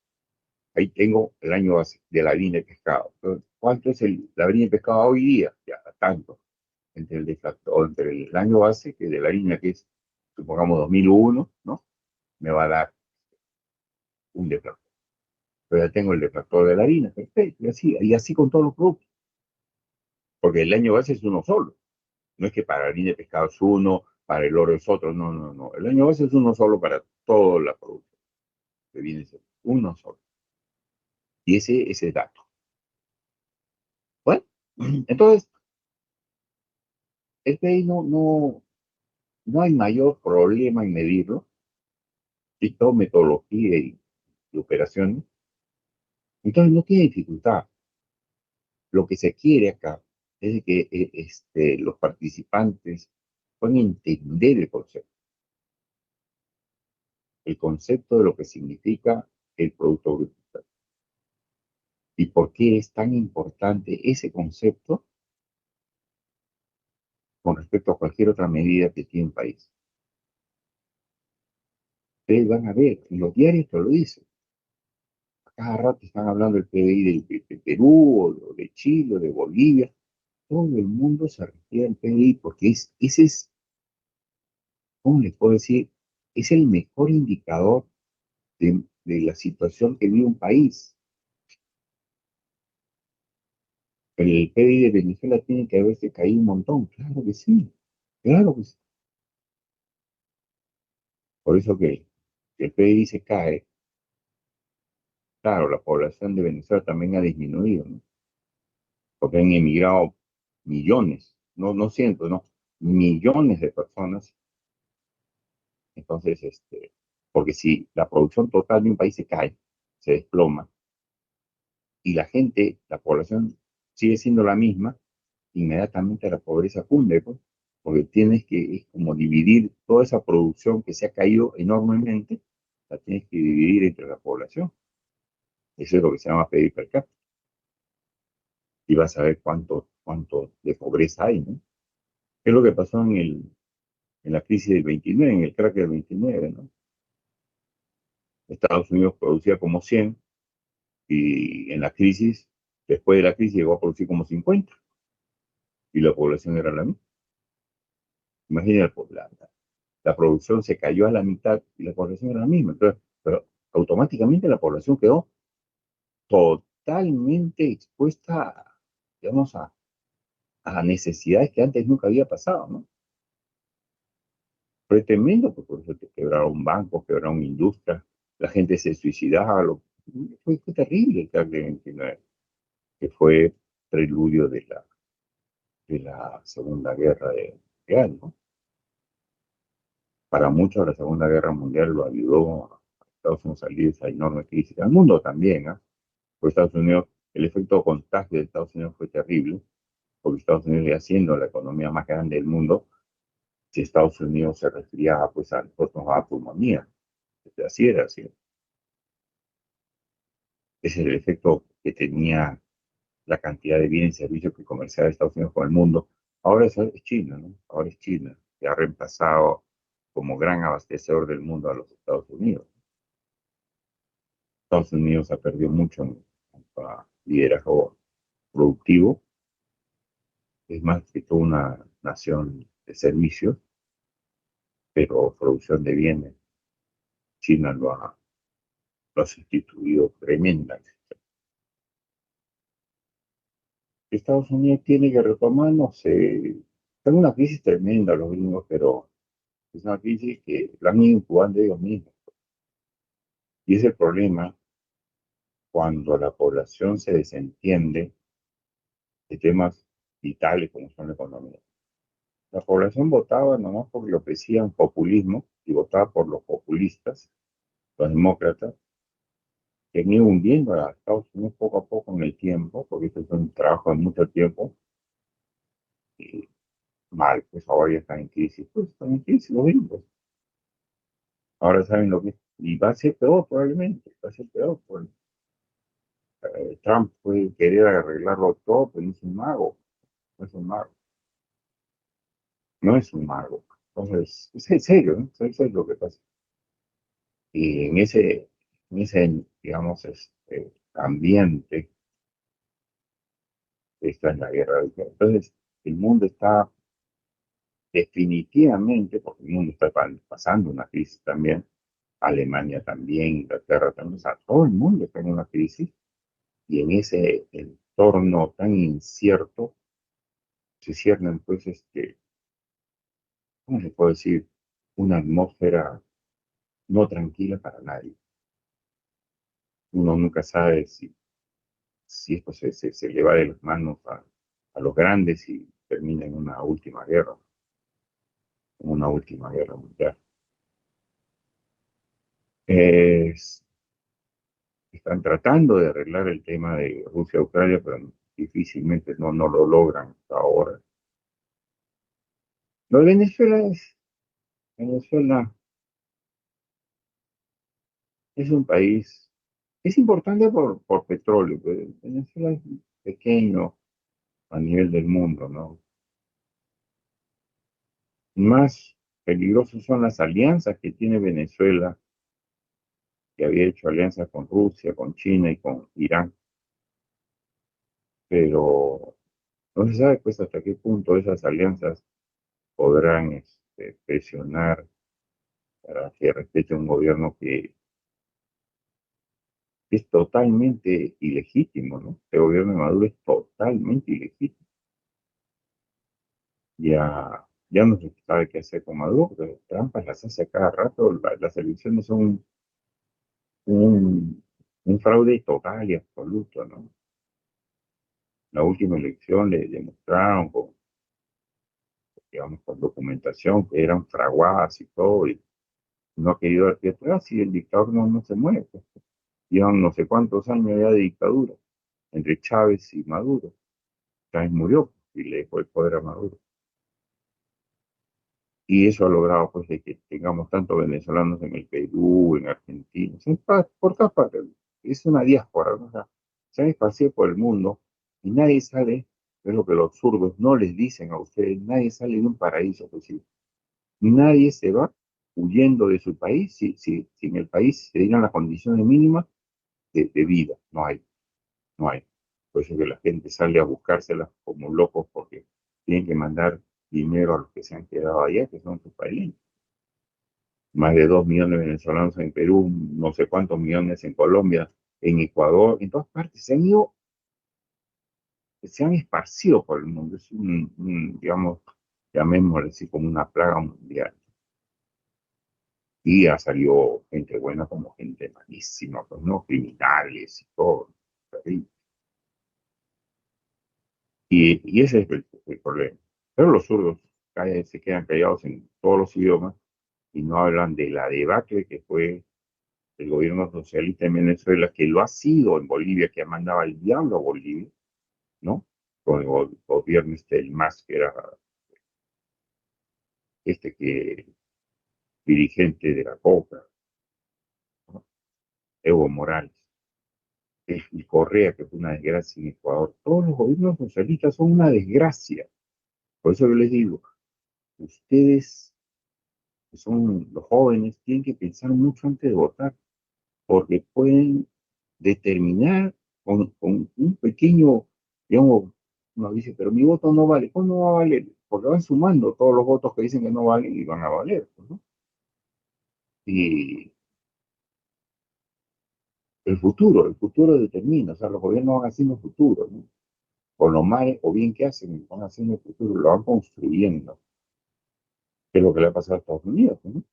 ahí tengo el año base de la harina de pescado. Entonces, ¿cuánto es la harina de pescado hoy día? Ya, tanto. Entre el deflactor, entre el año base, que de la harina, que es, supongamos, 2001, ¿no? Me va a dar un deflactor. Pero ya tengo el deflactor de la harina, perfecto. Y así con todos los productos. Porque el año base es uno solo. No es que para la harina de pescado es uno, para el oro es otro. No, no, no. El año base es uno solo para toda la producción. Que viene a ser uno solo. Y ese es el dato. Bueno, entonces, el PI no hay mayor problema en medirlo. Y todo metodología y operaciones. Entonces, no tiene dificultad. Lo que se quiere acá es que los participantes puedan entender el concepto de lo que significa el Producto Bruto Interno y por qué es tan importante ese concepto con respecto a cualquier otra medida que tiene un país. Ustedes van a ver, en los diarios te lo dicen. A cada rato están hablando del PBI de Perú, o de Chile, o de Bolivia. Todo el mundo se refiere al PBI porque ese es, ¿cómo les puedo decir? Es el mejor indicador de la situación que vive un país. El PBI de Venezuela tiene que haberse caído un montón. Claro que sí. Claro que sí. Por eso que el PBI se cae, claro, la población de Venezuela también ha disminuido, ¿no? Porque han emigrado millones, no cientos, no, millones de personas. Entonces, porque si la producción total de un país se cae, se desploma, y la gente, la población sigue siendo la misma, inmediatamente la pobreza cunde, pues, porque tienes que, es como dividir toda esa producción que se ha caído enormemente, la tienes que dividir entre la población. Eso es lo que se llama PIB per cápita. Y vas a ver cuánto de pobreza hay, ¿no? ¿Qué es lo que pasó en la crisis del 29, en el crack del 29, ¿no? Estados Unidos producía como 100 y en la crisis, después de la crisis, llegó a producir como 50 y la población era la misma. Imagínate, pues, la producción se cayó a la mitad y la población era la misma. Entonces, pero automáticamente la población quedó totalmente expuesta, digamos, a necesidades que antes nunca había pasado, ¿no? Fue tremendo, porque por eso te quebraron bancos, quebraron industrias, la gente se suicidaba, fue terrible el crack de 29, que fue preludio de la Segunda Guerra Mundial, ¿no? Para muchos la Segunda Guerra Mundial lo ayudó a Estados Unidos a salir de esa enorme crisis, al mundo también, ¿eh? Por Estados Unidos, el efecto contagio de Estados Unidos fue terrible, porque Estados Unidos ya siendo la economía más grande del mundo, si Estados Unidos se resfriaba, pues a nosotros nos daba pulmonía. Así era, así. Ese es el efecto que tenía la cantidad de bienes y servicios que comerciaba Estados Unidos con el mundo. Ahora es China, ¿no? Ahora es China, que ha reemplazado como gran abastecedor del mundo a los Estados Unidos. Estados Unidos ha perdido mucho en cuanto a liderazgo productivo, es más que toda una nación de servicios, pero producción de bienes, China lo ha sustituido tremendamente. Estados Unidos tiene que retomar, no sé, está en una crisis tremenda los gringos, pero es una crisis que la han ido incubando ellos mismos. Y es el problema cuando la población se desentiende de temas vitales como son la economía. La población votaba nomás porque le ofrecían populismo y votaba por los populistas, los demócratas, que han ido hundiendo a Estados Unidos poco a poco en el tiempo, porque esto es un trabajo de mucho tiempo, y mal, pues ahora ya están en crisis, pues están en crisis los gringos. Ahora saben lo que es, y va a ser peor probablemente, va a ser peor, porque Trump puede querer arreglarlo todo, pero no es un mago, no es un mago, no es un mago. Entonces, es en serio, ¿no? Eso es lo que pasa. Y en ese digamos, ambiente, está en la guerra. Entonces, el mundo está definitivamente, porque el mundo está pasando una crisis también, Alemania también, Inglaterra también, o sea, todo el mundo está en una crisis y en ese entorno tan incierto se ciernen, pues, ¿cómo se puede decir? Una atmósfera no tranquila para nadie. Uno nunca sabe si esto se le va de las manos a los grandes y termina en una última guerra mundial. Es- Están tratando de arreglar el tema de Rusia-Ucrania, pero difícilmente no lo logran hasta ahora. Lo de Venezuela es un país, es importante por petróleo, pero Venezuela es pequeño a nivel del mundo, ¿no? Más peligrosas son las alianzas que tiene Venezuela, que había hecho alianzas con Rusia, con China y con Irán, pero no se sabe pues hasta qué punto esas alianzas podrán presionar para que respete un gobierno que es totalmente ilegítimo, ¿no? El gobierno de Maduro es totalmente ilegítimo. Ya no se sabe qué hacer con Maduro, pero trampas las hace a cada rato. Las elecciones son un fraude total y absoluto, ¿no? La última elección le demostraron digamos, con documentación que eran fraguadas y todo, y no ha querido dar pie atrás y el dictador no se mueve, pues. Llevan no sé cuántos años ya de dictadura entre Chávez y Maduro. Chávez murió, y le dejó el poder a Maduro. Y eso ha logrado pues de que tengamos tantos venezolanos en el Perú, en Argentina, por todas partes. Es una diáspora, ¿no? O sea, se han esparcido por el mundo y nadie sale, es lo que los zurdos no les dicen a ustedes, nadie sale de un paraíso posible. Nadie se va huyendo de su país si en el país se dieran las condiciones mínimas de vida. No hay, no hay. Por eso que la gente sale a buscárselas como locos porque tienen que mandar dinero a los que se han quedado allá, que son sus países. Más de 2 millones de venezolanos en Perú, no sé cuántos millones en Colombia, en Ecuador, en todas partes. Se han ido, se han esparcido por el mundo. Es digamos, llamémosle así como una plaga mundial. Y ha salido gente buena como gente malísima, pues no, criminales y todo. Y ese es el problema. Pero los zurdos se quedan callados en todos los idiomas y no hablan de la debacle que fue el gobierno socialista en Venezuela, que lo ha sido en Bolivia, que ha mandado al diablo a Bolivia, ¿no? Con el gobierno el MAS, que era que dirigente de la COPA, ¿no? Evo Morales, y Correa, que fue una desgracia en Ecuador. Todos los gobiernos socialistas son una desgracia. Por eso yo les digo, ustedes, que son los jóvenes, tienen que pensar mucho antes de votar, porque pueden determinar con un pequeño, digamos, uno dice, pero mi voto no vale. ¿Cómo no va a valer? Porque van sumando todos los votos que dicen que no valen y van a valer, pues, ¿no? Y el futuro determina, o sea, los gobiernos van haciendo el futuro, ¿no? Con lo mal o bien que hacen, van haciendo el futuro, lo van construyendo, que es lo que le ha pasado a Estados Unidos, ¿no?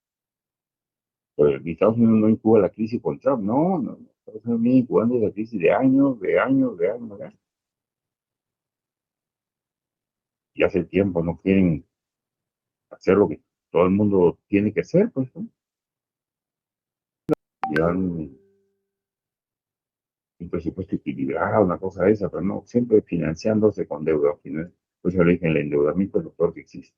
Pues Estados Unidos no incuba la crisis con Trump, no, no, no. Estados Unidos viene incubando la crisis de años, de años, de años, de años. Y hace tiempo no quieren hacer lo que todo el mundo tiene que hacer, pues, ¿no? Llevar un presupuesto equilibrado, una cosa de esa, pero no, siempre financiándose con deuda. Al final, pues yo le dije, el endeudamiento es lo peor que existe.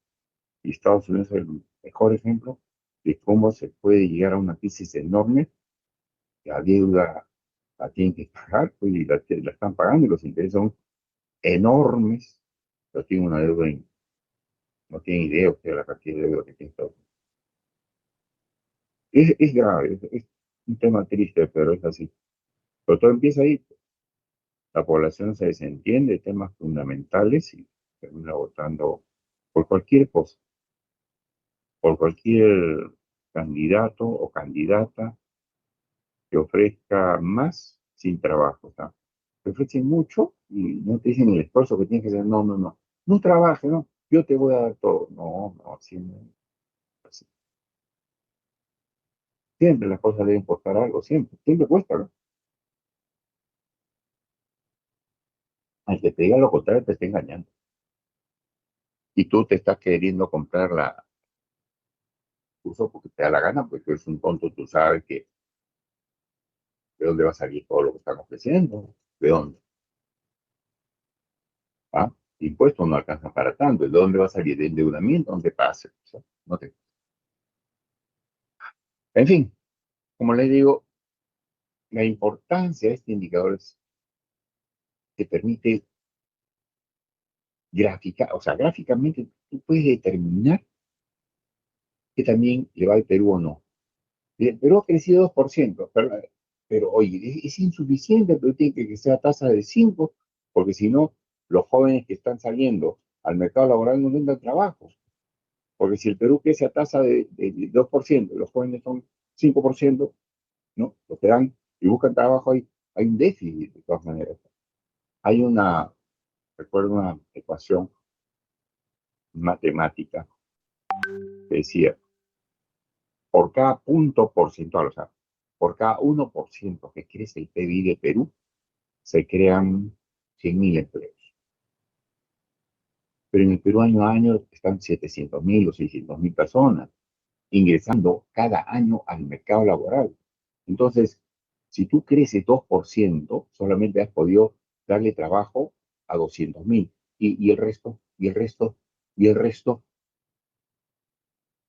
Y Estados Unidos es el mejor ejemplo de cómo se puede llegar a una crisis enorme, la deuda la tienen que pagar, pues, y la están pagando, y los intereses son enormes, pero tienen una deuda, no tienen idea usted de la cantidad de deuda que tiene Estados Unidos. Es grave, es un tema triste, pero es así. Pero todo empieza ahí. La población se desentiende de temas fundamentales y termina votando por cualquier cosa, por cualquier candidato o candidata que ofrezca más sin trabajo. O sea, te ofrecen mucho y no te dicen el esfuerzo que tienes que hacer. No, no, no. No trabaje, no. Yo te voy a dar todo. No, no, así no. Así. Siempre las cosas deben costar algo, siempre. Siempre cuesta, ¿no? Al que te diga lo contrario te está engañando. Y tú te estás queriendo comprar la curso porque te da la gana, porque eres un tonto, tú sabes que de dónde va a salir todo lo que están ofreciendo, de dónde, ¿ah? Impuestos no alcanzan para tanto, ¿de dónde va a salir? De endeudamiento, ¿dónde pase? O sea, no te... En fin, como les digo, la importancia de este indicador es que permite graficar, o sea, gráficamente tú puedes determinar que también le va al Perú o no. El Perú ha crecido 2%, pero oye, es insuficiente, pero tiene que ser tasa de 5, porque si no, los jóvenes que están saliendo al mercado laboral no tendrán trabajo. Porque si el Perú crece a tasa de 2%, los jóvenes son 5%, ¿no? Los que dan y buscan trabajo, hay un déficit de todas maneras. Hay recuerdo una ecuación matemática que decía, por cada punto porcentual, o sea, por cada 1% que crece el PIB de Perú, se crean 100.000 empleos. Pero en el Perú año a año están 700.000 o 600.000 personas ingresando cada año al mercado laboral. Entonces, si tú creces 2%, solamente has podido darle trabajo a 200.000. y el resto, y el resto, y el resto.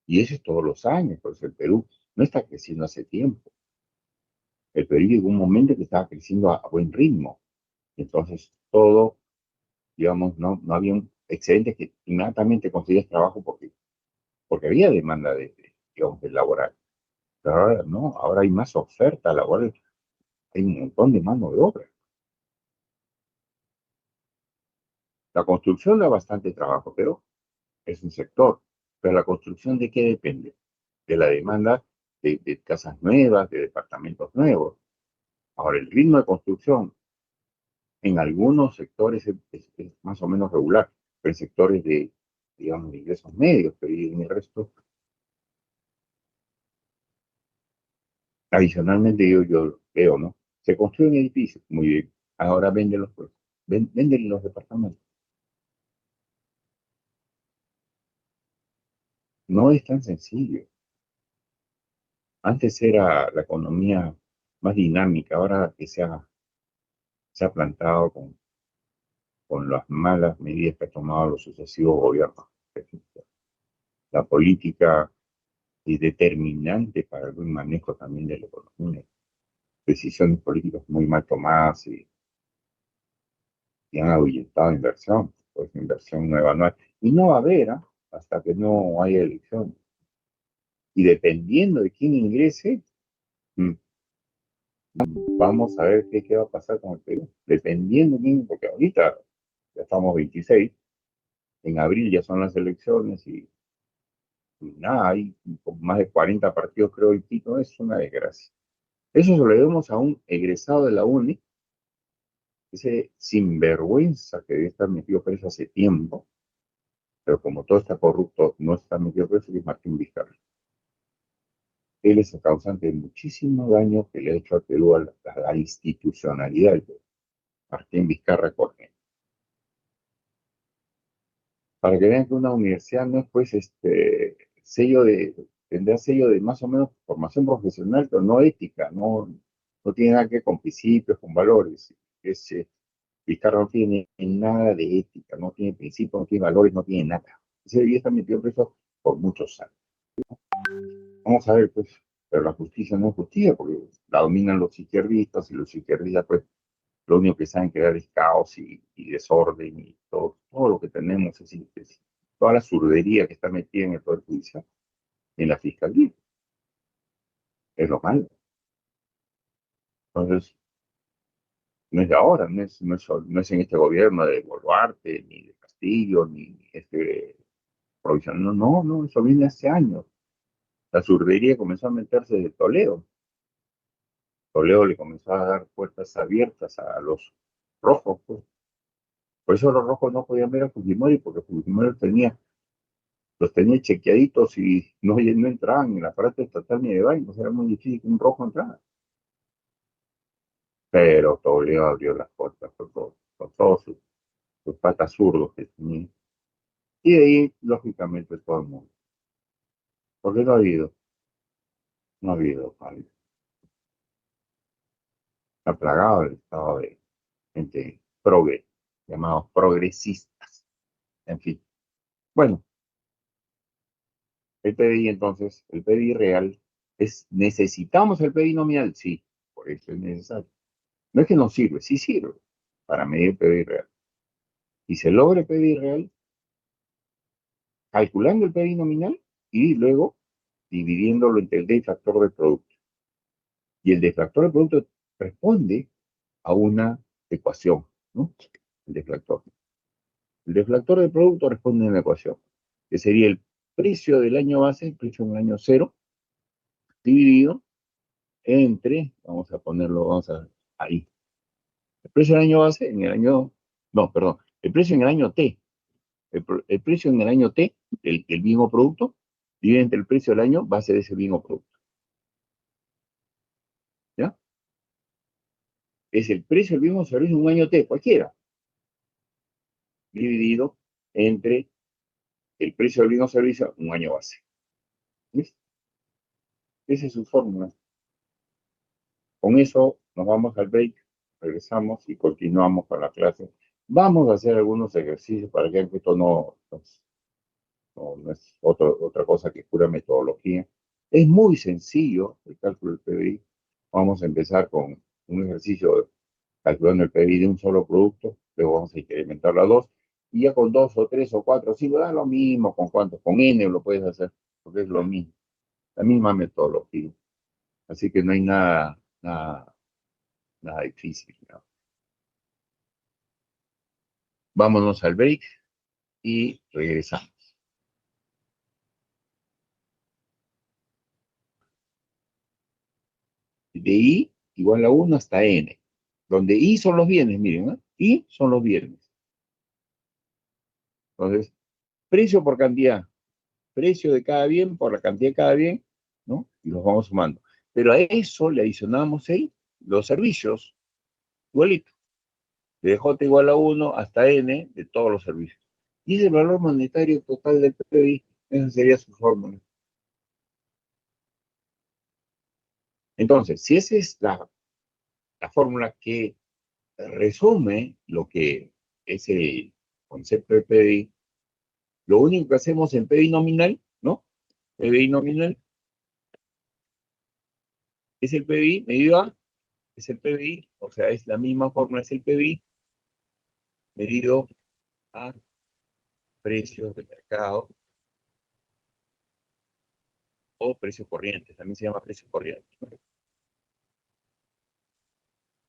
Y eso es todos los años, pues el Perú no está creciendo hace tiempo. El Perú llegó un momento que estaba creciendo a buen ritmo. Entonces, todo, digamos, no había un excedente que inmediatamente conseguías trabajo porque había demanda digamos, de laboral. Pero ahora no, ahora hay más oferta laboral, hay un montón de mano de obra. La construcción da bastante trabajo, pero es un sector. Pero la construcción ¿de qué depende? De la demanda de casas nuevas, de departamentos nuevos. Ahora, el ritmo de construcción en algunos sectores es más o menos regular, pero en sectores digamos, de ingresos medios, pero en el resto, adicionalmente yo veo, ¿no? Se construyen edificios, muy bien. Ahora venden los departamentos. No es tan sencillo. Antes era la economía más dinámica, ahora que se ha plantado con las malas medidas que han tomado los sucesivos gobiernos. La política es determinante para el buen manejo también de la economía. Decisiones políticas muy mal tomadas y han ahuyentado inversión, pues inversión nueva no hay. Y no va a haber, ¿ah? Hasta que no haya elecciones. Y dependiendo de quién ingrese, mm, vamos a ver qué va a pasar con el Perú. Dependiendo de quién, porque ahorita ya estamos 26, en abril ya son las elecciones y nada, hay más de 40 partidos, creo, y Quito es una desgracia. Eso se lo debemos a un egresado de la UNI, ese sinvergüenza que debe estar metido preso hace tiempo, pero como todo está corrupto, no está metido preso, que es Martín Vizcarra. Él es el causante de muchísimo daño que le ha hecho al Perú a la institucionalidad del Perú. Martín Vizcarra Correa. Para que vean que una universidad no es pues tendrá sello de más o menos formación profesional, pero no ética, no tiene nada que ver con principios, con valores. Vizcarra no tiene nada de ética, no tiene principios, no tiene valores, no tiene nada. Ese debería estar metido preso por muchos años. Vamos a ver, pues, pero la justicia no es justicia, porque la dominan los izquierdistas y los izquierdistas, pues, lo único que saben crear es caos y desorden y todo lo que tenemos es toda la surdería que está metida en el Poder Judicial, en la Fiscalía, es lo malo. Entonces, no es de ahora, no es en este gobierno de Boluarte, ni de Castillo, ni este provisional, no, eso viene hace años. La surdería comenzó a meterse de Toledo. Toledo le comenzó a dar puertas abiertas a los rojos, pues. Por eso los rojos no podían ver a Fujimori, porque Fujimori los tenía chequeaditos y no entraban en la aparato estatal ni de baños, era muy difícil que un rojo entrara. Pero Toledo abrió las puertas con todos sus patas zurdos que tenía. Y de ahí, lógicamente, todo el mundo. Porque no ha habido, ha plagado el estado de gente progre, llamados progresistas. En fin. Bueno, el PBI entonces, el PBI real, ¿necesitamos el PBI nominal? Sí, por eso es necesario. No es que no sirve, sí sirve para medir el PBI real. Y se logra el PBI real calculando el PBI nominal y luego dividiéndolo entre el deflactor del producto. Y el deflactor del producto responde a una ecuación, ¿no? El deflactor. El deflactor del producto responde a una ecuación, que sería el precio del año base, el precio en el año cero, dividido entre, vamos a ver, ahí. El precio del año base en el año, no, perdón, el precio en el año T, el precio en el año T del mismo producto, divide entre el precio del año base de ese mismo producto, ¿ya? Es el precio del mismo servicio en un año T, cualquiera, dividido entre el precio del mismo servicio en un año base. ¿Ves? Esa es su fórmula. Con eso nos vamos al break, regresamos y continuamos con la clase Vamos a hacer algunos ejercicios para que esto no es otra cosa que pura metodología. Es muy sencillo el cálculo del PBI. Vamos a empezar con un ejercicio calculando el PBI de un solo producto, luego vamos a incrementarlo a dos, y ya con dos o tres o cuatro, si lo da lo mismo, con cuántos, con N lo puedes hacer, porque es lo mismo, la misma metodología. Así que no hay nada difícil, ¿no? Vámonos al break y regresamos. De I igual a 1 hasta N, donde I son los bienes, miren, ¿no? I son los bienes. Entonces, precio por cantidad, precio de cada bien por la cantidad de cada bien, ¿no? Y los vamos sumando. Pero a eso le adicionamos ahí los servicios, igualito, de J igual a 1 hasta N de todos los servicios. Y es el valor monetario total del PBI, esa sería su fórmula. Entonces, si esa es la fórmula que resume lo que es el concepto de PBI, lo único que hacemos en PBI nominal, ¿no? PBI nominal es el PBI medido a, es el PBI, o sea, es la misma fórmula, es el PBI medido a precios de mercado o precios corrientes, también se llama precios corrientes, ¿no?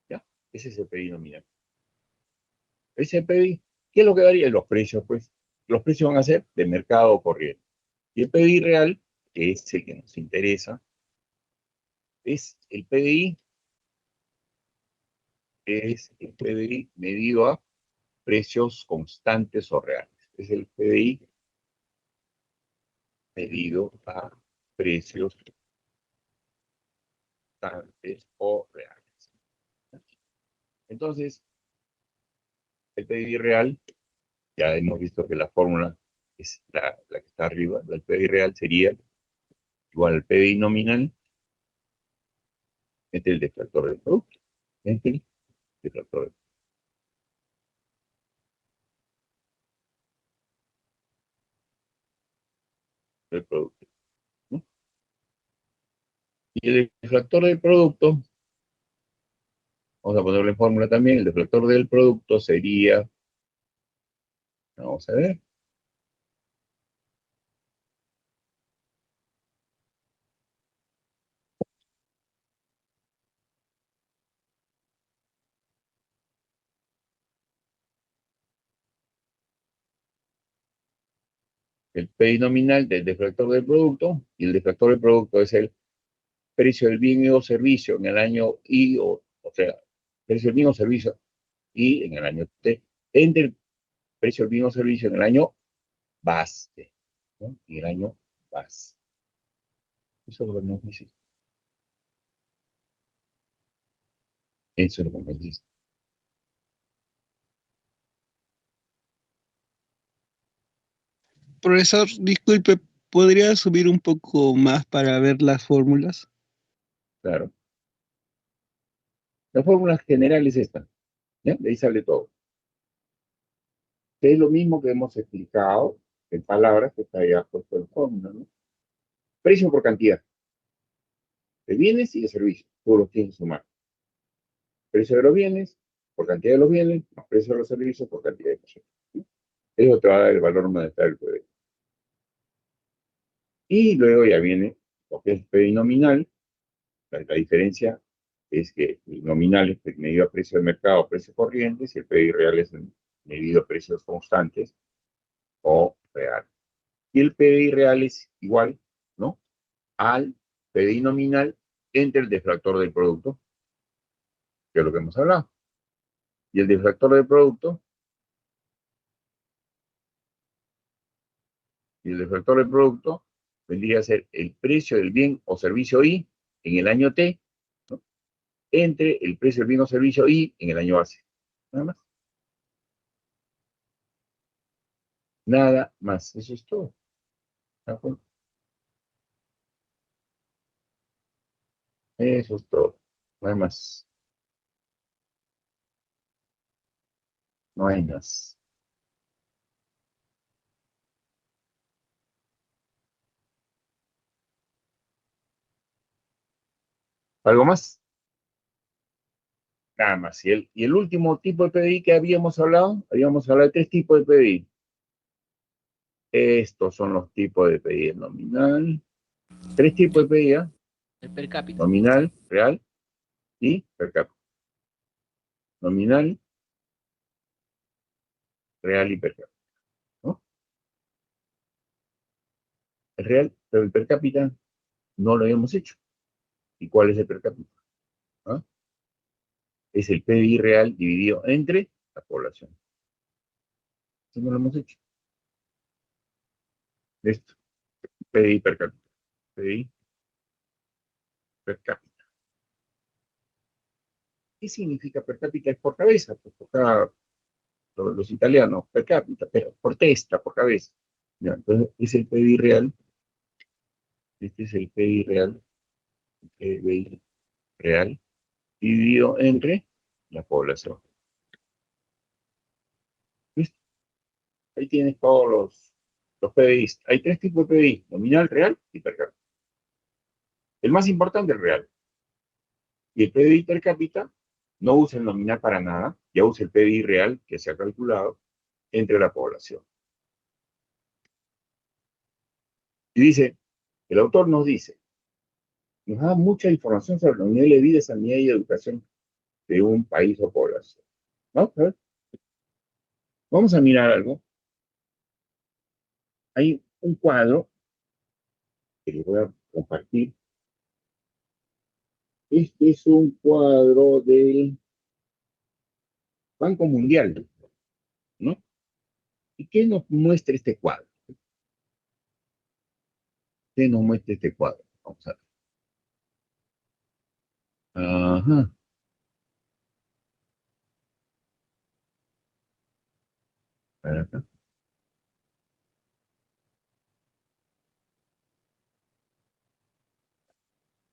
¿Ya? Ese es el PBI nominal. Ese es el PBI, ¿qué es lo que daría? Los precios, pues. Los precios van a ser de mercado corriente. Y el PBI real, que es el que nos interesa, es el PBI, es el PBI medido a precios constantes o reales. Es el PBI medido a precios constantes o reales. Entonces, el PBI real, ya hemos visto que la fórmula es la que está arriba, el PBI real sería igual al PBI nominal entre el deflactor del producto. Entre el deflactor del producto, ¿no? Y el deflactor del producto, vamos a ponerle fórmula también, el deflactor del producto sería, vamos a ver, el PI nominal del deflactor del producto, y el deflactor del producto es el precio del bien o servicio en el año I, o sea, precio del bien o servicio I en el año T, entre el precio del bien o servicio en el año base, ¿no? Y el año base. Eso es lo que nos dice. Eso es lo que nos dice. Profesor, disculpe, ¿podría subir un poco más para ver las fórmulas? Claro. La fórmula general es esta, ¿ya? De ahí sale todo. Es lo mismo que hemos explicado en palabras que está ya puesto en fórmula, ¿no? Precio por cantidad de bienes y de servicios. Tú los tienes que sumar. Precio de los bienes por cantidad de los bienes, más precio de los servicios por cantidad de los servicios. Eso te va a dar el valor monetario del PBI. Y luego ya viene lo que es PBI nominal. La diferencia es que el nominal es medido a precio de mercado, precio corriente, y el PBI real es medido a precios constantes o real. Y el PBI real es igual, ¿no? Al PBI nominal entre el deflactor del producto, que es lo que hemos hablado. Y el deflactor del producto, y el deflactor del producto vendría a ser el precio del bien o servicio I en el año T, ¿no? Entre el precio del bien o servicio I en el año base. Nada más. Nada más. Eso es todo. Eso es todo. Nada más. No hay más. ¿Algo más? Nada más. Y el último tipo de PBI que habíamos hablado de tres tipos de PBI. Estos son los tipos de PBI nominal. Tres tipos de PBI, ¿ah? El per cápita. Nominal, real y per cápita. Nominal, real y per cápita, ¿no? El real, pero el per cápita no lo habíamos hecho. ¿Y cuál es el per cápita? ¿Ah? Es el PBI real dividido entre la población. Eso no lo hemos hecho. Esto, PBI per cápita. PBI per cápita. ¿Qué significa per cápita? Es por cabeza, pues por cada, los italianos, per cápita, pero por testa, por cabeza. Ya, entonces, es el PBI real. Este es el PBI real. El PBI real dividido entre la población. ¿Listo? Ahí tienes todos los PBIs. Hay tres tipos de PBI: nominal, real y per cápita. El más importante es el real. Y el PBI per cápita no usa el nominal para nada, ya usa el PBI real que se ha calculado entre la población. Y dice, el autor nos dice, nos da mucha información sobre los niveles de vida, sanidad y educación de un país o población. ¿No? A ver, vamos a mirar algo. Hay un cuadro que les voy a compartir. Este es un cuadro del Banco Mundial, ¿no? ¿Y qué nos muestra este cuadro? ¿Qué nos muestra este cuadro? Vamos a ver. Ajá. A ver acá.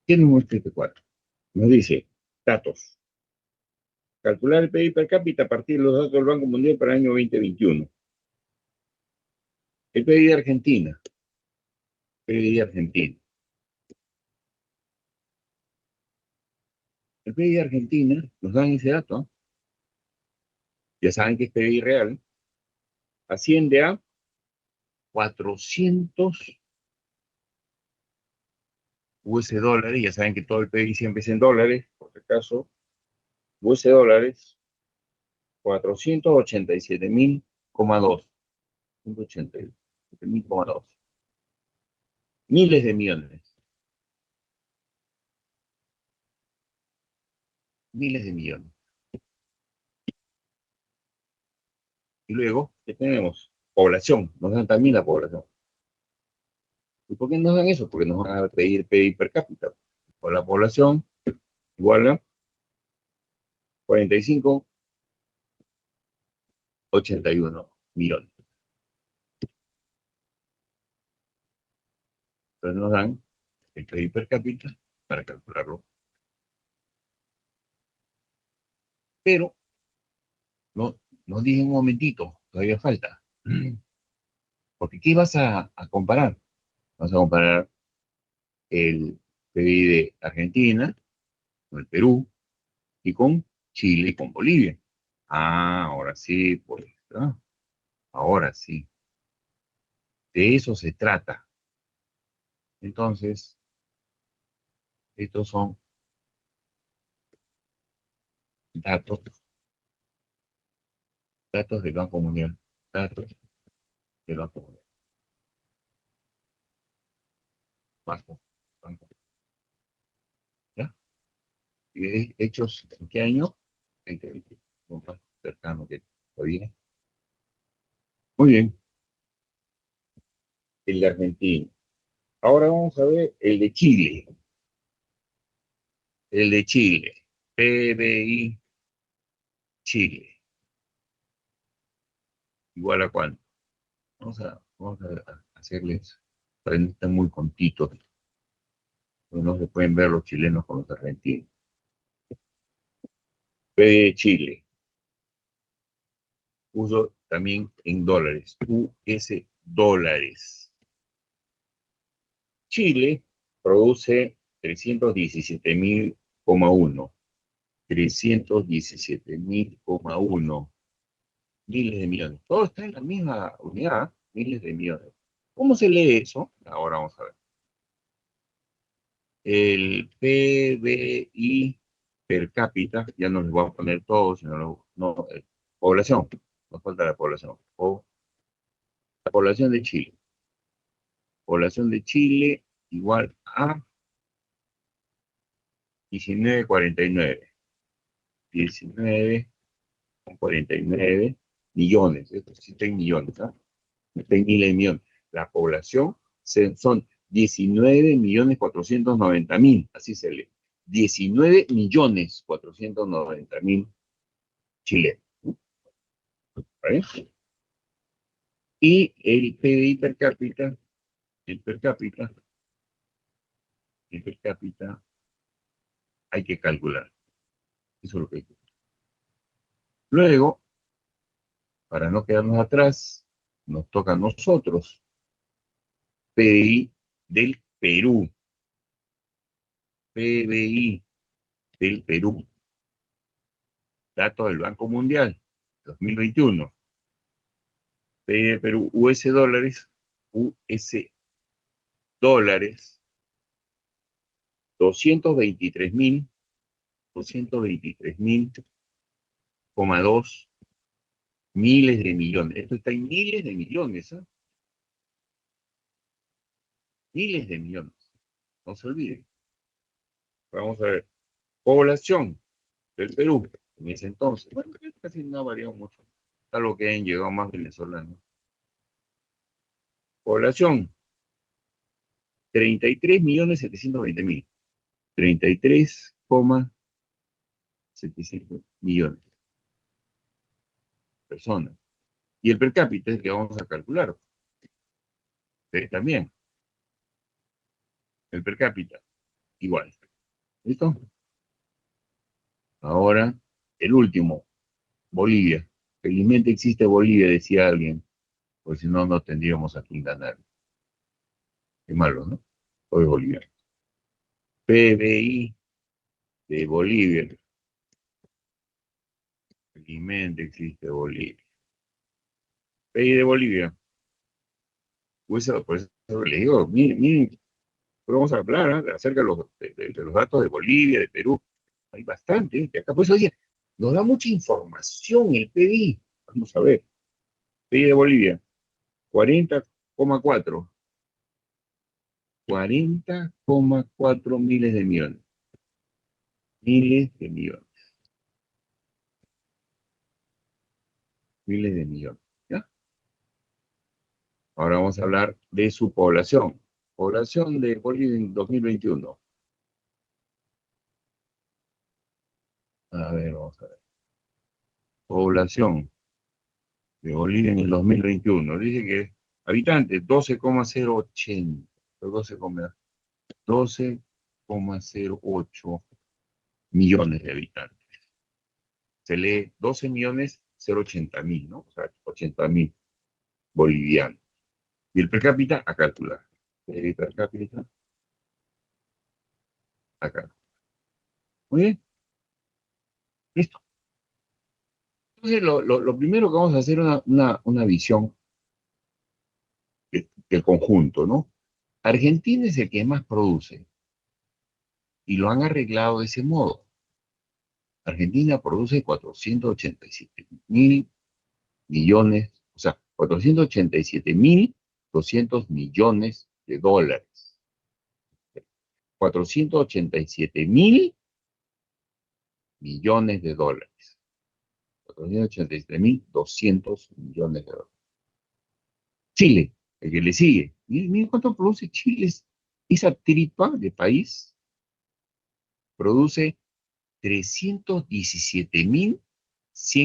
¿Qué nos muestra este cuadro? Nos dice, datos. Calcular el PIB per cápita a partir de los datos del Banco Mundial para el año 2021. El PIB de Argentina. PIB de Argentina. El PIB de Argentina, nos dan ese dato, ¿eh? Ya saben que es PIB real, asciende a 400 US dólares. Ya saben que todo el PIB siempre es en dólares, por si acaso, US dólares, 487.000,2. 187.000,2. Miles de millones. Miles de millones. Y luego, ¿qué tenemos? Población. Nos dan también la población. ¿Y por qué nos dan eso? Porque nos van a pedir PIB per cápita. Por la población igual a 45,81 millones. Entonces nos dan el PIB per cápita para calcularlo. Pero no, nos dije un momentito, todavía falta. Porque ¿qué vas a comparar? Vas a comparar el PIB de Argentina con el Perú y con Chile y con Bolivia. Ah, ahora sí, pues, ¿no? Ahora sí. De eso se trata. Entonces, estos son datos, datos del Banco Mundial. Datos del Banco Mundial. Banco, banco. ¿Ya? Y hechos, ¿en qué año? 2020. Un más cercano que todavía. Muy bien, el de Argentina. Ahora vamos a ver el de Chile. El de Chile. PBI Chile. ¿Igual a cuánto? Vamos a hacerles, para que no estén muy contitos. No se pueden ver los chilenos con los argentinos. PBI Chile. uso también en dólares, US dólares. Chile produce 317.000,1. 317.000,1 miles de millones. Todo está en la misma unidad, miles de millones. ¿Cómo se lee eso? Ahora vamos a ver. El PBI per cápita, ya no les voy a poner todo, sino población, nos falta la población. La población de Chile. Población de Chile igual a 19,49. 19,49 millones. Esto sí está en millones, ¿ah? No está en miles de millones. La población son 19.490.000, así se lee. 19.490.000 chilenos. ¿Vale? Y el PBI per cápita, el per cápita, el per cápita, hay que calcular. Eso es lo que hay que calcular. Luego, para no quedarnos atrás, nos toca a nosotros PBI del Perú. PBI del Perú. Datos del Banco Mundial, 2021. PBI del Perú, US dólares, 223.000,2 miles de millones. Esto está en miles de millones, ¿eh? Miles de millones. No se olviden. Vamos a ver. Población del Perú en ese entonces. Bueno, casi no ha variado mucho. Salvo que hayan llegado más venezolanos. Población, 33.720.000. 33,700 millones de personas. Y el per cápita es el que vamos a calcular. Ustedes también. El per cápita, igual. ¿Listo? Ahora, el último, Bolivia. Felizmente existe Bolivia, decía alguien, porque si no, no tendríamos a quién ganar. Qué malo, ¿no? Soy boliviano. PBI de Bolivia. Felizmente existe Bolivia. PBI de Bolivia. Pues, por eso les digo, miren, vamos a hablar, ¿eh?, acerca de los datos de Bolivia, de Perú. Hay bastante, ¿eh? Que acá, por eso decía, nos da mucha información el PBI. Vamos a ver. PBI de Bolivia, 40,4. 40,4 miles de millones. Miles de millones. Miles de millones. ¿Ya? Ahora vamos a hablar de su población. Población de Bolivia en 2021. A ver, vamos a ver. Población de Bolivia en el 2021. Dice que habitantes, 12,080. 12,08 millones de habitantes. Se lee 12.080.000, ¿no? O sea, 80.000 bolivianos. Y el per cápita, a calcular. El per cápita, acá. Muy bien. Listo. Entonces, lo primero que vamos a hacer es una visión del conjunto, ¿no? Argentina es el que más produce y lo han arreglado de ese modo. Argentina produce 487.000 millones, o sea, 487.200 millones de dólares. 487.000 millones de dólares. 487.200 millones de dólares. Chile, el que le sigue. Miren cuánto produce Chile. Esa tripa de país produce 317.100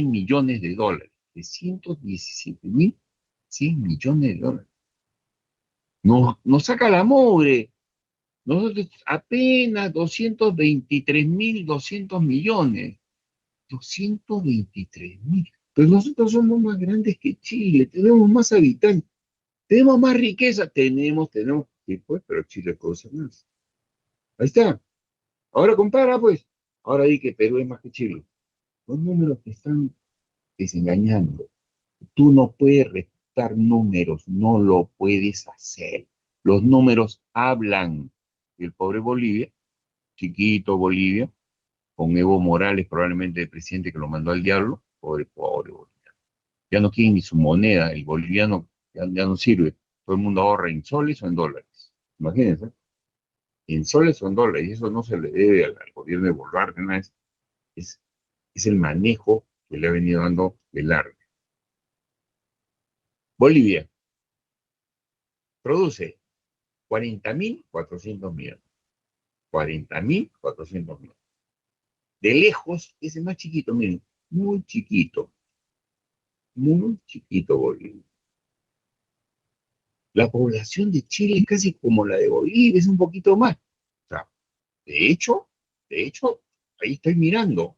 millones de dólares. 317.100 millones de dólares. Nos saca la mugre. Nosotros apenas 223.200 millones. 223.000. Pues nosotros somos más grandes que Chile, tenemos más habitantes, tenemos más riqueza, tenemos, sí, pues, pero Chile produce más. Ahí está. Ahora compara, pues. Ahora di que Perú es más que Chile. Los números te están desengañando. Tú no puedes restar números, no lo puedes hacer. Los números hablan. El pobre Bolivia, chiquito Bolivia, con Evo Morales probablemente el presidente que lo mandó al diablo, pobre Bolivia. Ya no quieren ni su moneda, el boliviano ya no sirve. Todo el mundo ahorra en soles o en dólares. Imagínense, en soles o en dólares, y eso no se le debe al gobierno de Boluarte, nada, es, es el manejo que le ha venido dando Velarde. Bolivia produce 40.400 millones. 40.400 millones. De lejos es el más chiquito, miren, muy chiquito Bolivia. La población de Chile es casi como la de Bolivia, es un poquito más. O sea, de hecho, de hecho, ahí estoy mirando.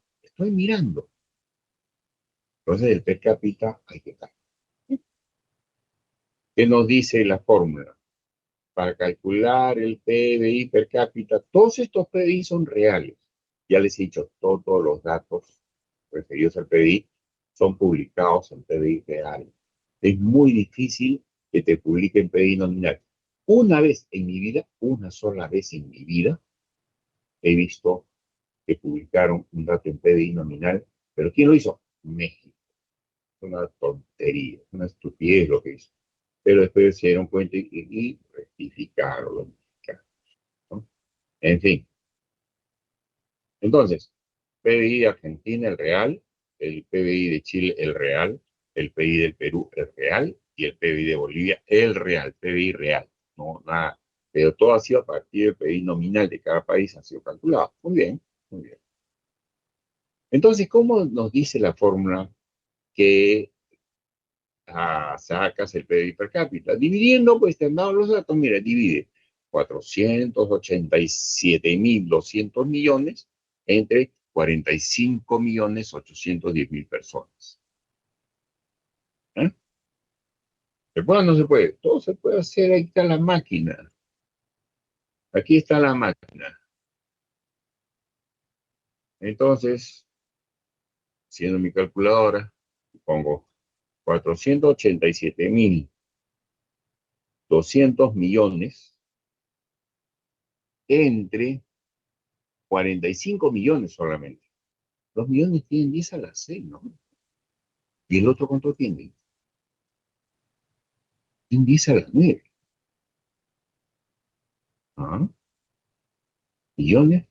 Entonces, el per cápita hay que estar. ¿Qué nos dice la fórmula? Para calcular el PBI per cápita, todos estos PBI son reales. Ya les he dicho, todos los datos referidos al PBI son publicados en PBI real. Es muy difícil que te publiquen PBI nominal. Una sola vez en mi vida, he visto que publicaron un dato en PBI nominal, pero ¿quién lo hizo? México. Una tontería, una estupidez lo que hizo. Pero después se dieron cuenta y rectificaron los mexicanos, ¿no? En fin, entonces, PBI de Argentina, el real, el PBI de Chile, el real, el PBI del Perú, el real, y el PBI de Bolivia, el real, PBI real, no nada. Pero todo ha sido a partir del PBI nominal de cada país, ha sido calculado. Muy bien, muy bien. Entonces, ¿cómo nos dice la fórmula que sacas el PBI per cápita? Dividiendo, pues te han dado los datos, mira, divide 487.200 millones entre 45.810.000 personas. ¿Eh? ¿Se puede o no se puede? Todo se puede hacer, ahí está la máquina. Aquí está la máquina. Entonces, siendo mi calculadora, pongo 487.200 millones entre 45 millones solamente. Los millones tienen 10 a la 6, ¿no? ¿Y el otro cuánto tiene? Tiene 10 a la 9. ¿Ah? ¿Millones?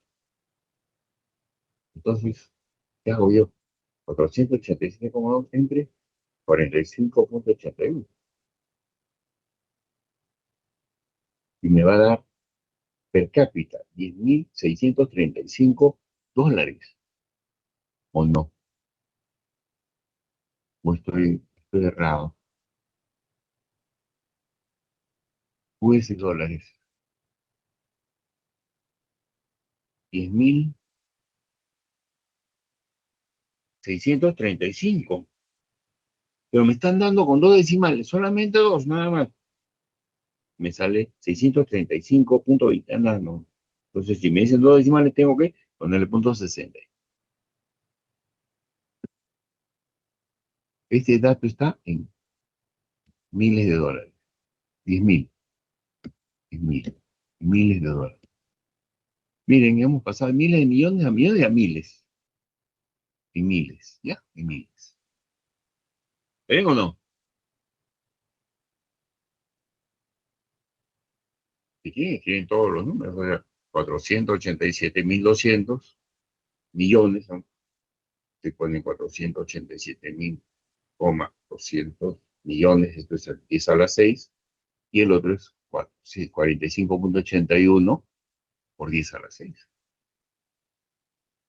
Entonces, ¿qué hago yo? 487,2 entre 45,81. Y me va a dar per cápita 10.635 dólares. ¿O no? ¿O estoy errado? US dólares. 10.635. Pero me están dando con dos decimales, solamente dos, nada más. Me sale 635,20. Nada, no. Entonces, si me dicen dos decimales, tengo que ponerle punto 60. Este dato está en miles de dólares. 10.000, 10.000, miles de dólares. Miren, hemos pasado de miles de millones a millones y a miles. Y miles, ¿ya? Y miles. ¿Ven o no? Si quieren, escriben todos los números. O sea, 487.200 millones, ¿no? Se ponen 487.200 millones, esto es 10 a la 6, y el otro es 45,81 por 10 a la 6.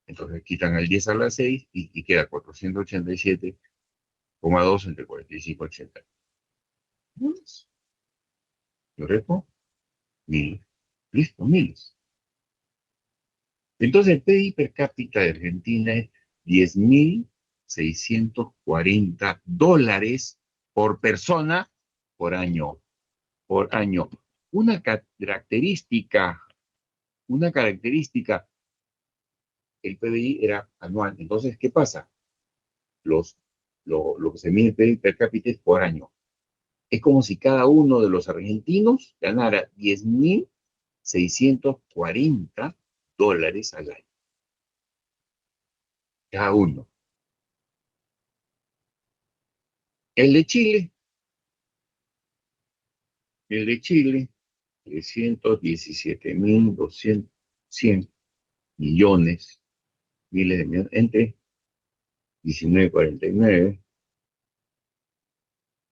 Entonces quitan el 10 a la 6 y queda 487,2 entre 45,80. ¿Correcto? Mil. Listo, miles. Entonces el PIB per cápita de Argentina es $640 por persona por año. Por año. Una característica, el PBI era anual. Entonces, ¿qué pasa? Lo que se mide el PBI per cápita es por año. Es como si cada uno de los argentinos ganara $10.640 al año. Cada uno. El de Chile, 317.200 millones, miles de millones, entre 19.49.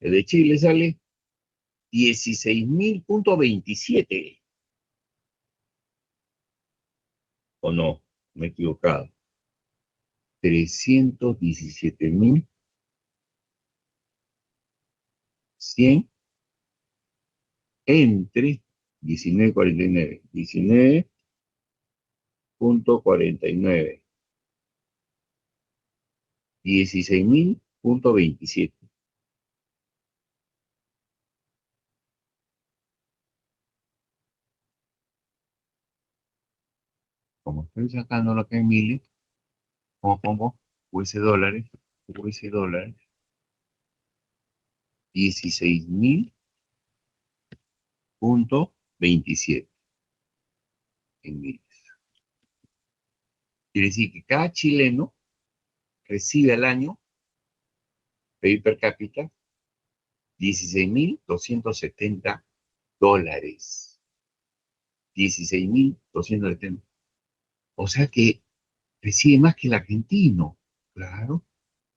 El de Chile sale 16.027. ¿O no? Me he equivocado. 317.100 entre 19.49. 19.49. 16.027. Como estoy sacando lo que es miles, como pongo US dólares, 16.027 en miles. Quiere decir que cada chileno recibe al año, PIB per cápita, $16.270. 16.270. O sea que recibe más que el argentino, claro,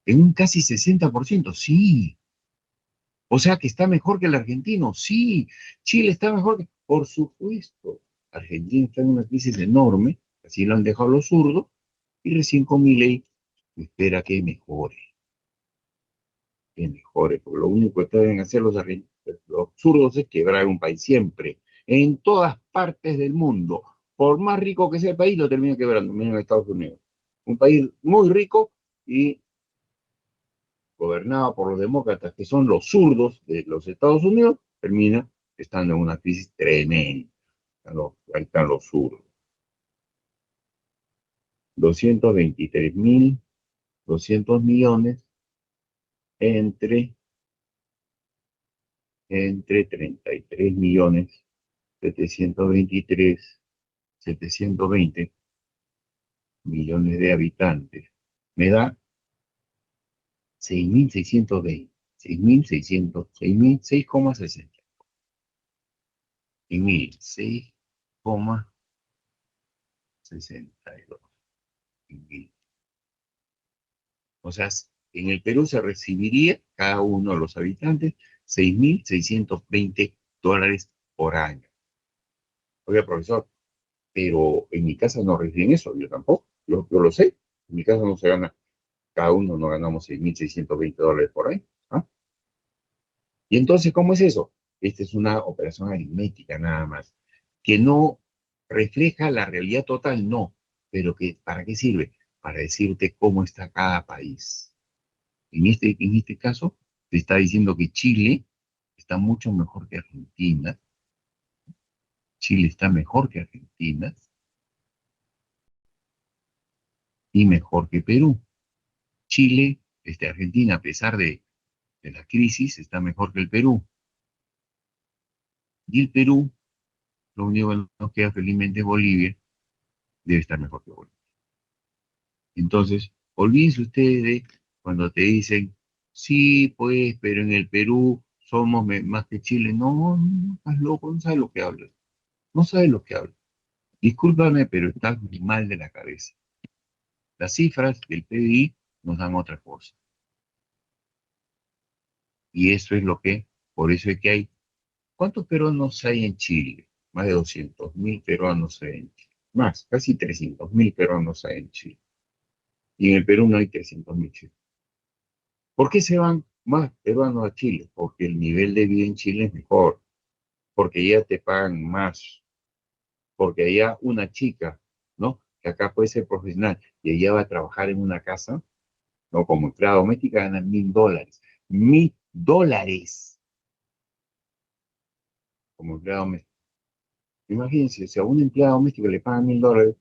en un casi 60%, sí. O sea que está mejor que el argentino, sí. Chile está mejor que, por supuesto. Argentina está en una crisis enorme, así lo han dejado los zurdos, y recién con Milei espera que mejore, porque lo único que deben hacer los zurdos es quebrar un país siempre, en todas partes del mundo. Por más rico que sea el país, lo termina quebrando. Miren Estados Unidos. Un país muy rico y gobernado por los demócratas, que son los zurdos de los Estados Unidos, termina estando en una crisis tremenda. Ahí están los zurdos. 223.200 millones entre 33.723.720 millones de habitantes. Me da 6.620, 6.600, 6,60. En 6,62. O sea, en el Perú se recibiría cada uno de los habitantes $6.620 por año. Oiga, profesor, pero en mi casa no reciben eso, yo tampoco, yo lo sé. En mi casa no se gana, cada uno no ganamos $6.620 por año. ¿Ah? Y entonces, ¿cómo es eso? Esta es una operación aritmética nada más, que no refleja la realidad total, no, pero que ¿para qué sirve? Para decirte cómo está cada país. En este caso, te está diciendo que Chile está mucho mejor que Argentina. Chile está mejor que Argentina y mejor que Perú. Chile, Argentina, a pesar de la crisis, está mejor que el Perú. Y el Perú, lo único que nos queda felizmente es Bolivia, debe estar mejor que Bolivia. Entonces, olvídense ustedes de cuando te dicen, sí, pues, pero en el Perú somos más que Chile. No, no, estás loco, no sabes lo que hablas. No sabes lo que hablas. Discúlpame, pero estás mal de la cabeza. Las cifras del PBI nos dan otra cosa. Y eso es por eso es que hay, ¿cuántos peruanos hay en Chile? Más de 200.000 peruanos hay en Chile. Más, casi 300.000 peruanos hay en Chile. Y en el Perú no hay 300.000 chilenos. ¿Por qué se van más peruanos a Chile? Porque el nivel de vida en Chile es mejor, porque ya te pagan más, porque allá una chica, ¿no? Que acá puede ser profesional y ella va a trabajar en una casa, ¿no? Como empleada doméstica gana $1.000. $1.000 como empleada doméstica. Imagínense, si a una empleada doméstica le pagan $1.000,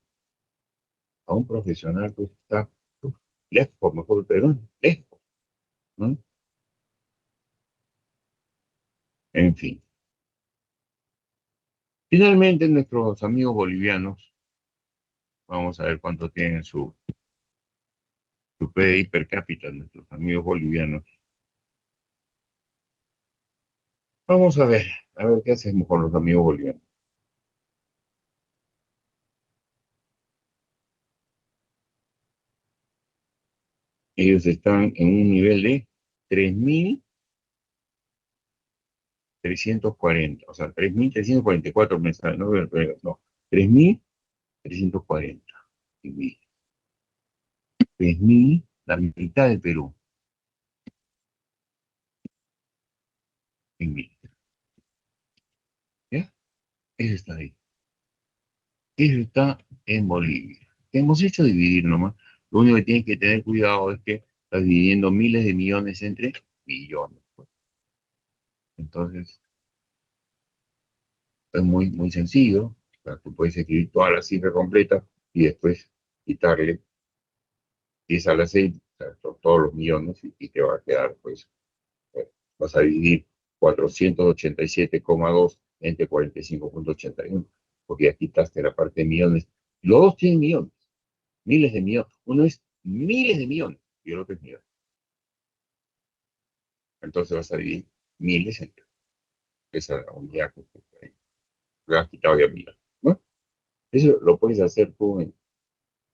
a un profesional pues está lejos, por mejor pero lejos, ¿no? En fin. Finalmente, nuestros amigos bolivianos, vamos a ver cuánto tienen su PDI per cápita, nuestros amigos bolivianos. Vamos a ver qué hacemos con los amigos bolivianos. Ellos están en un nivel de 3.340, o sea, 3.344 mensuales, no, 3.340. 3.000, la mitad del Perú, en mil. ¿Ya? Eso está ahí. Eso está en Bolivia. Te hemos hecho dividir nomás. Lo único que tienes que tener cuidado es que estás dividiendo miles de millones entre millones. Pues. Entonces, es muy, muy sencillo. O sea, tú puedes escribir toda la cifra completa y después quitarle 10 a la 6, o sea, todos los millones, y te va a quedar, pues, vas a dividir 487,2 entre 45,81, porque ya quitaste la parte de millones. Los dos tienen millones, miles de millones. Uno es miles de millones y el otro es millones. Entonces vas a dividir miles entre esa unidad que has quitado ya millones. ¿No? Eso lo puedes hacer tú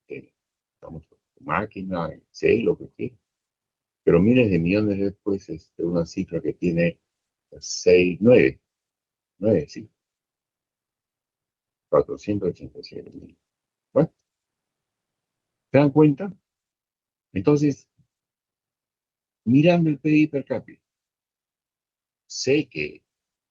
digamos, tu máquina, en Excel, lo que quieras. Pero miles de millones después es una cifra que tiene 6, 9, sí, 487 mil. Bueno, ¿se dan cuenta? Entonces, mirando el PIB per cápita, sé que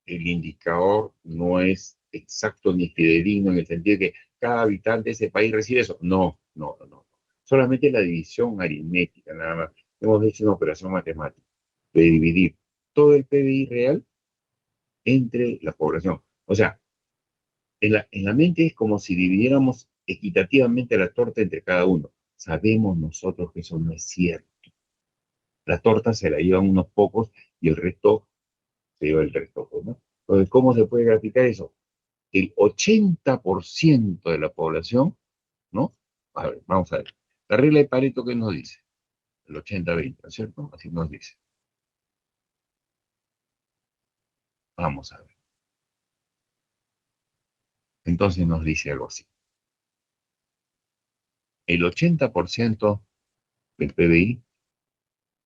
el indicador no es exacto ni fidedigno en el sentido de que cada habitante de ese país recibe eso. No, no, no, no. Solamente la división aritmética, nada más. Hemos hecho una operación matemática de dividir todo el PBI real entre la población. O sea, en la mente es como si dividiéramos equitativamente la torta entre cada uno. Sabemos nosotros que eso no es cierto. La torta se la llevan unos pocos y el resto se lleva el resto, pues, ¿no? Entonces, ¿cómo se puede graficar eso? El 80% de la población, ¿no? A ver, vamos a ver. La regla de Pareto, ¿qué nos dice? El 80-20, ¿no es cierto? Así nos dice. Vamos a ver. Entonces nos dice algo así. El 80% del PBI,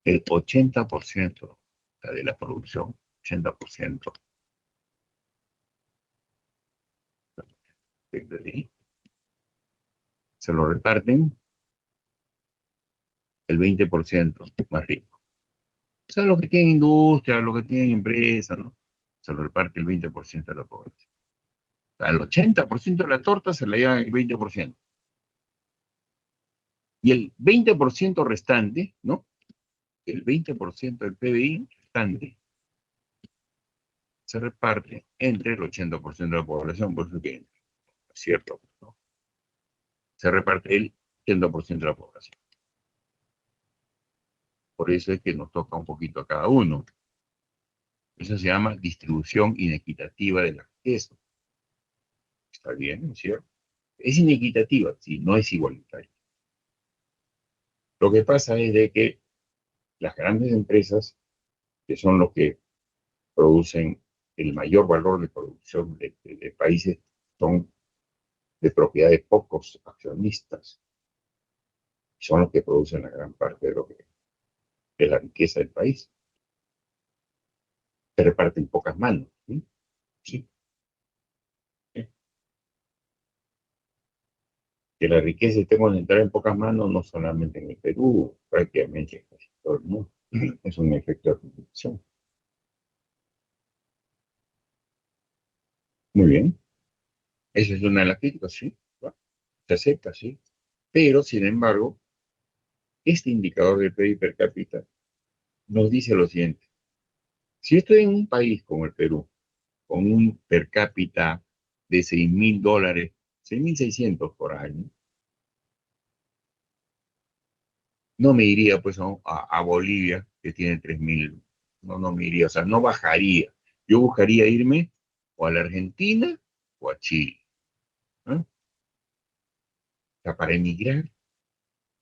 el 80% de la producción, 80% del PBI, se lo reparten el 20% más rico. O sea, los que tienen industria, los que tienen empresa, ¿no? Se lo reparte el 20% de la población. O sea, el 80% de la torta se la lleva el 20%. Y el 20% restante, ¿no? El 20% del PBI restante se reparte entre el 80% de la población, por eso que es cierto, ¿no? Se reparte el 80% de la población. Por eso es que nos toca un poquito a cada uno. Eso se llama distribución inequitativa de la riqueza. Está bien, ¿no es cierto? Es inequitativa, sí, no es igualitaria. Lo que pasa es de que las grandes empresas, que son los que producen el mayor valor de producción de países, son de propiedad de pocos accionistas. Son los que producen la gran parte de la riqueza del país. Se reparten pocas manos. ¿Sí? Sí. Que la riqueza esté concentrada en pocas manos, no solamente en el Perú, prácticamente en casi todo el mundo. Es un efecto de acumulación. Muy bien. Esa es una de las críticas, sí. Bueno, se acepta, sí. Pero, sin embargo, este indicador del PIB per cápita nos dice lo siguiente. Si estoy en un país como el Perú, con un per cápita de $6.000, 6.600 por año, no me iría pues a Bolivia, que tiene 3.000. No me iría, o sea, no bajaría. Yo buscaría irme o a la Argentina o a Chile. ¿No? O sea, para emigrar,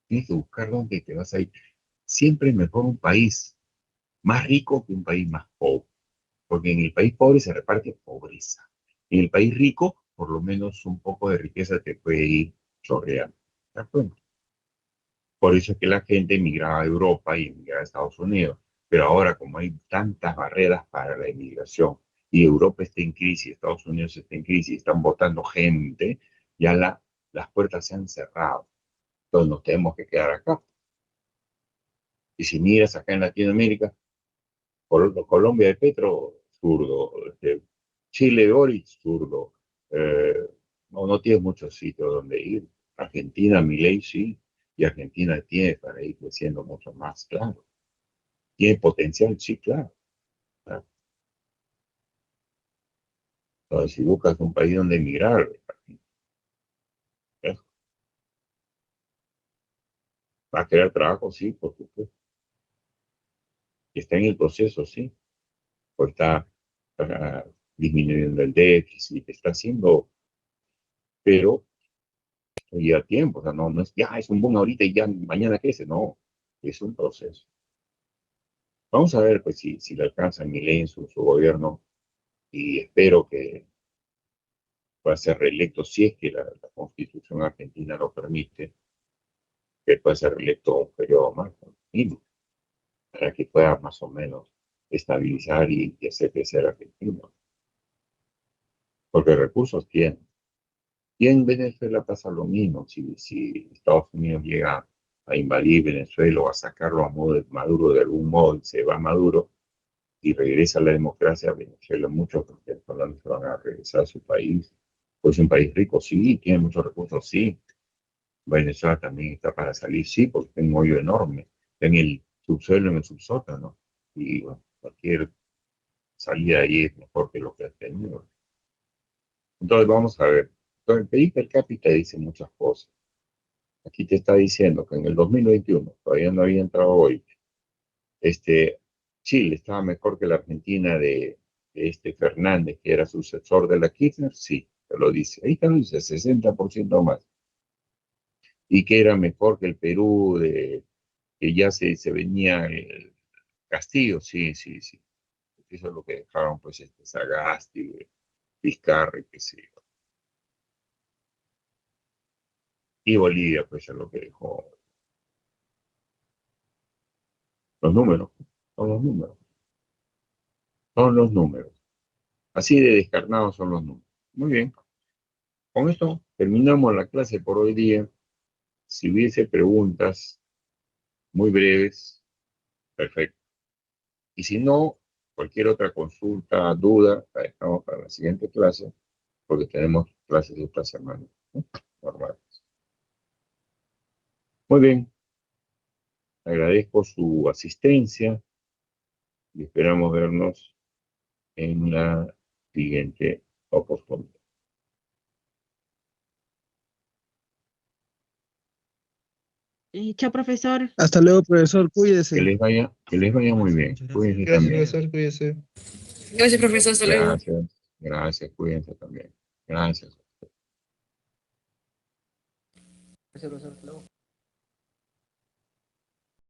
tienes que buscar dónde te vas a ir. Siempre es mejor un país más rico que un país más pobre, porque en el país pobre se reparte pobreza. En el país rico, por lo menos un poco de riqueza te puede ir chorreando. ¿De acuerdo? Por eso es que la gente emigraba a Europa y emigraba a Estados Unidos. Pero ahora, como hay tantas barreras para la emigración y Europa está en crisis, Estados Unidos está en crisis, están votando gente, ya las puertas se han cerrado. Entonces nos tenemos que quedar acá. Y si miras acá en Latinoamérica, Colombia de Petro, zurdo. Chile de Boric, zurdo. Eh, no tienes muchos sitios donde ir. Argentina, Milei, sí. Y Argentina tiene para ir creciendo mucho más, claro. Tiene potencial, sí, claro. Claro. Entonces, si buscas un país donde emigrar, ¿eh? Va a crear trabajo, sí, por supuesto. Está en el proceso, sí. O está disminuyendo el déficit, está haciendo, pero lleva tiempo. O sea, no es ya, es un boom ahorita y ya mañana crece. No, es un proceso. Vamos a ver, pues, si le alcanza Milei en su gobierno y espero que pueda ser reelecto si es que la Constitución argentina lo permite, que pueda ser reelecto un periodo más, mínimo, para que pueda más o menos estabilizar y hacer crecer a Argentina. Porque recursos tiene. Y en Venezuela pasa lo mismo. Si Estados Unidos llega a invadir Venezuela o a sacarlo a Maduro de algún modo, y se va Maduro y regresa a la democracia, Venezuela, muchos venezolanos se van a regresar a su país. Pues es un país rico, sí, tiene muchos recursos, sí. Venezuela también está para salir, sí, porque tiene un hoyo enorme en el subsuelo, en el subsótano. Y bueno, cualquier salida ahí es mejor que lo que ha tenido. Entonces vamos a ver. Entonces, el PIB per cápita dice muchas cosas. Aquí te está diciendo que en el 2021, todavía no había entrado hoy, Chile estaba mejor que la Argentina de este Fernández, que era sucesor de la Kirchner, sí, te lo dice. Ahí está, dice 60% más. Y que era mejor que el Perú, que ya se venía el Castillo, sí, sí, sí. Eso es lo que dejaron, pues, Sagasti, Vizcarra, qué sé yo. Y Bolivia, pues, es lo que dejó. Los números, son los números, son los números. Así de descarnados son los números. Muy bien. Con esto terminamos la clase por hoy día. Si hubiese preguntas muy breves, perfecto. Y si no, cualquier otra consulta, duda, la dejamos para la siguiente clase, porque tenemos clases esta semana, ¿no? Normal. Muy bien. Agradezco su asistencia y esperamos vernos en la siguiente oportunidad. Chao, profesor. Hasta luego, profesor, Que cuídese. que les vaya muy bien. Cuídense Gracias, también. profesor, cuídese. Gracias, profesor. Hasta luego. Gracias, gracias, cuídense también. Gracias. Gracias, profesor. Hasta luego.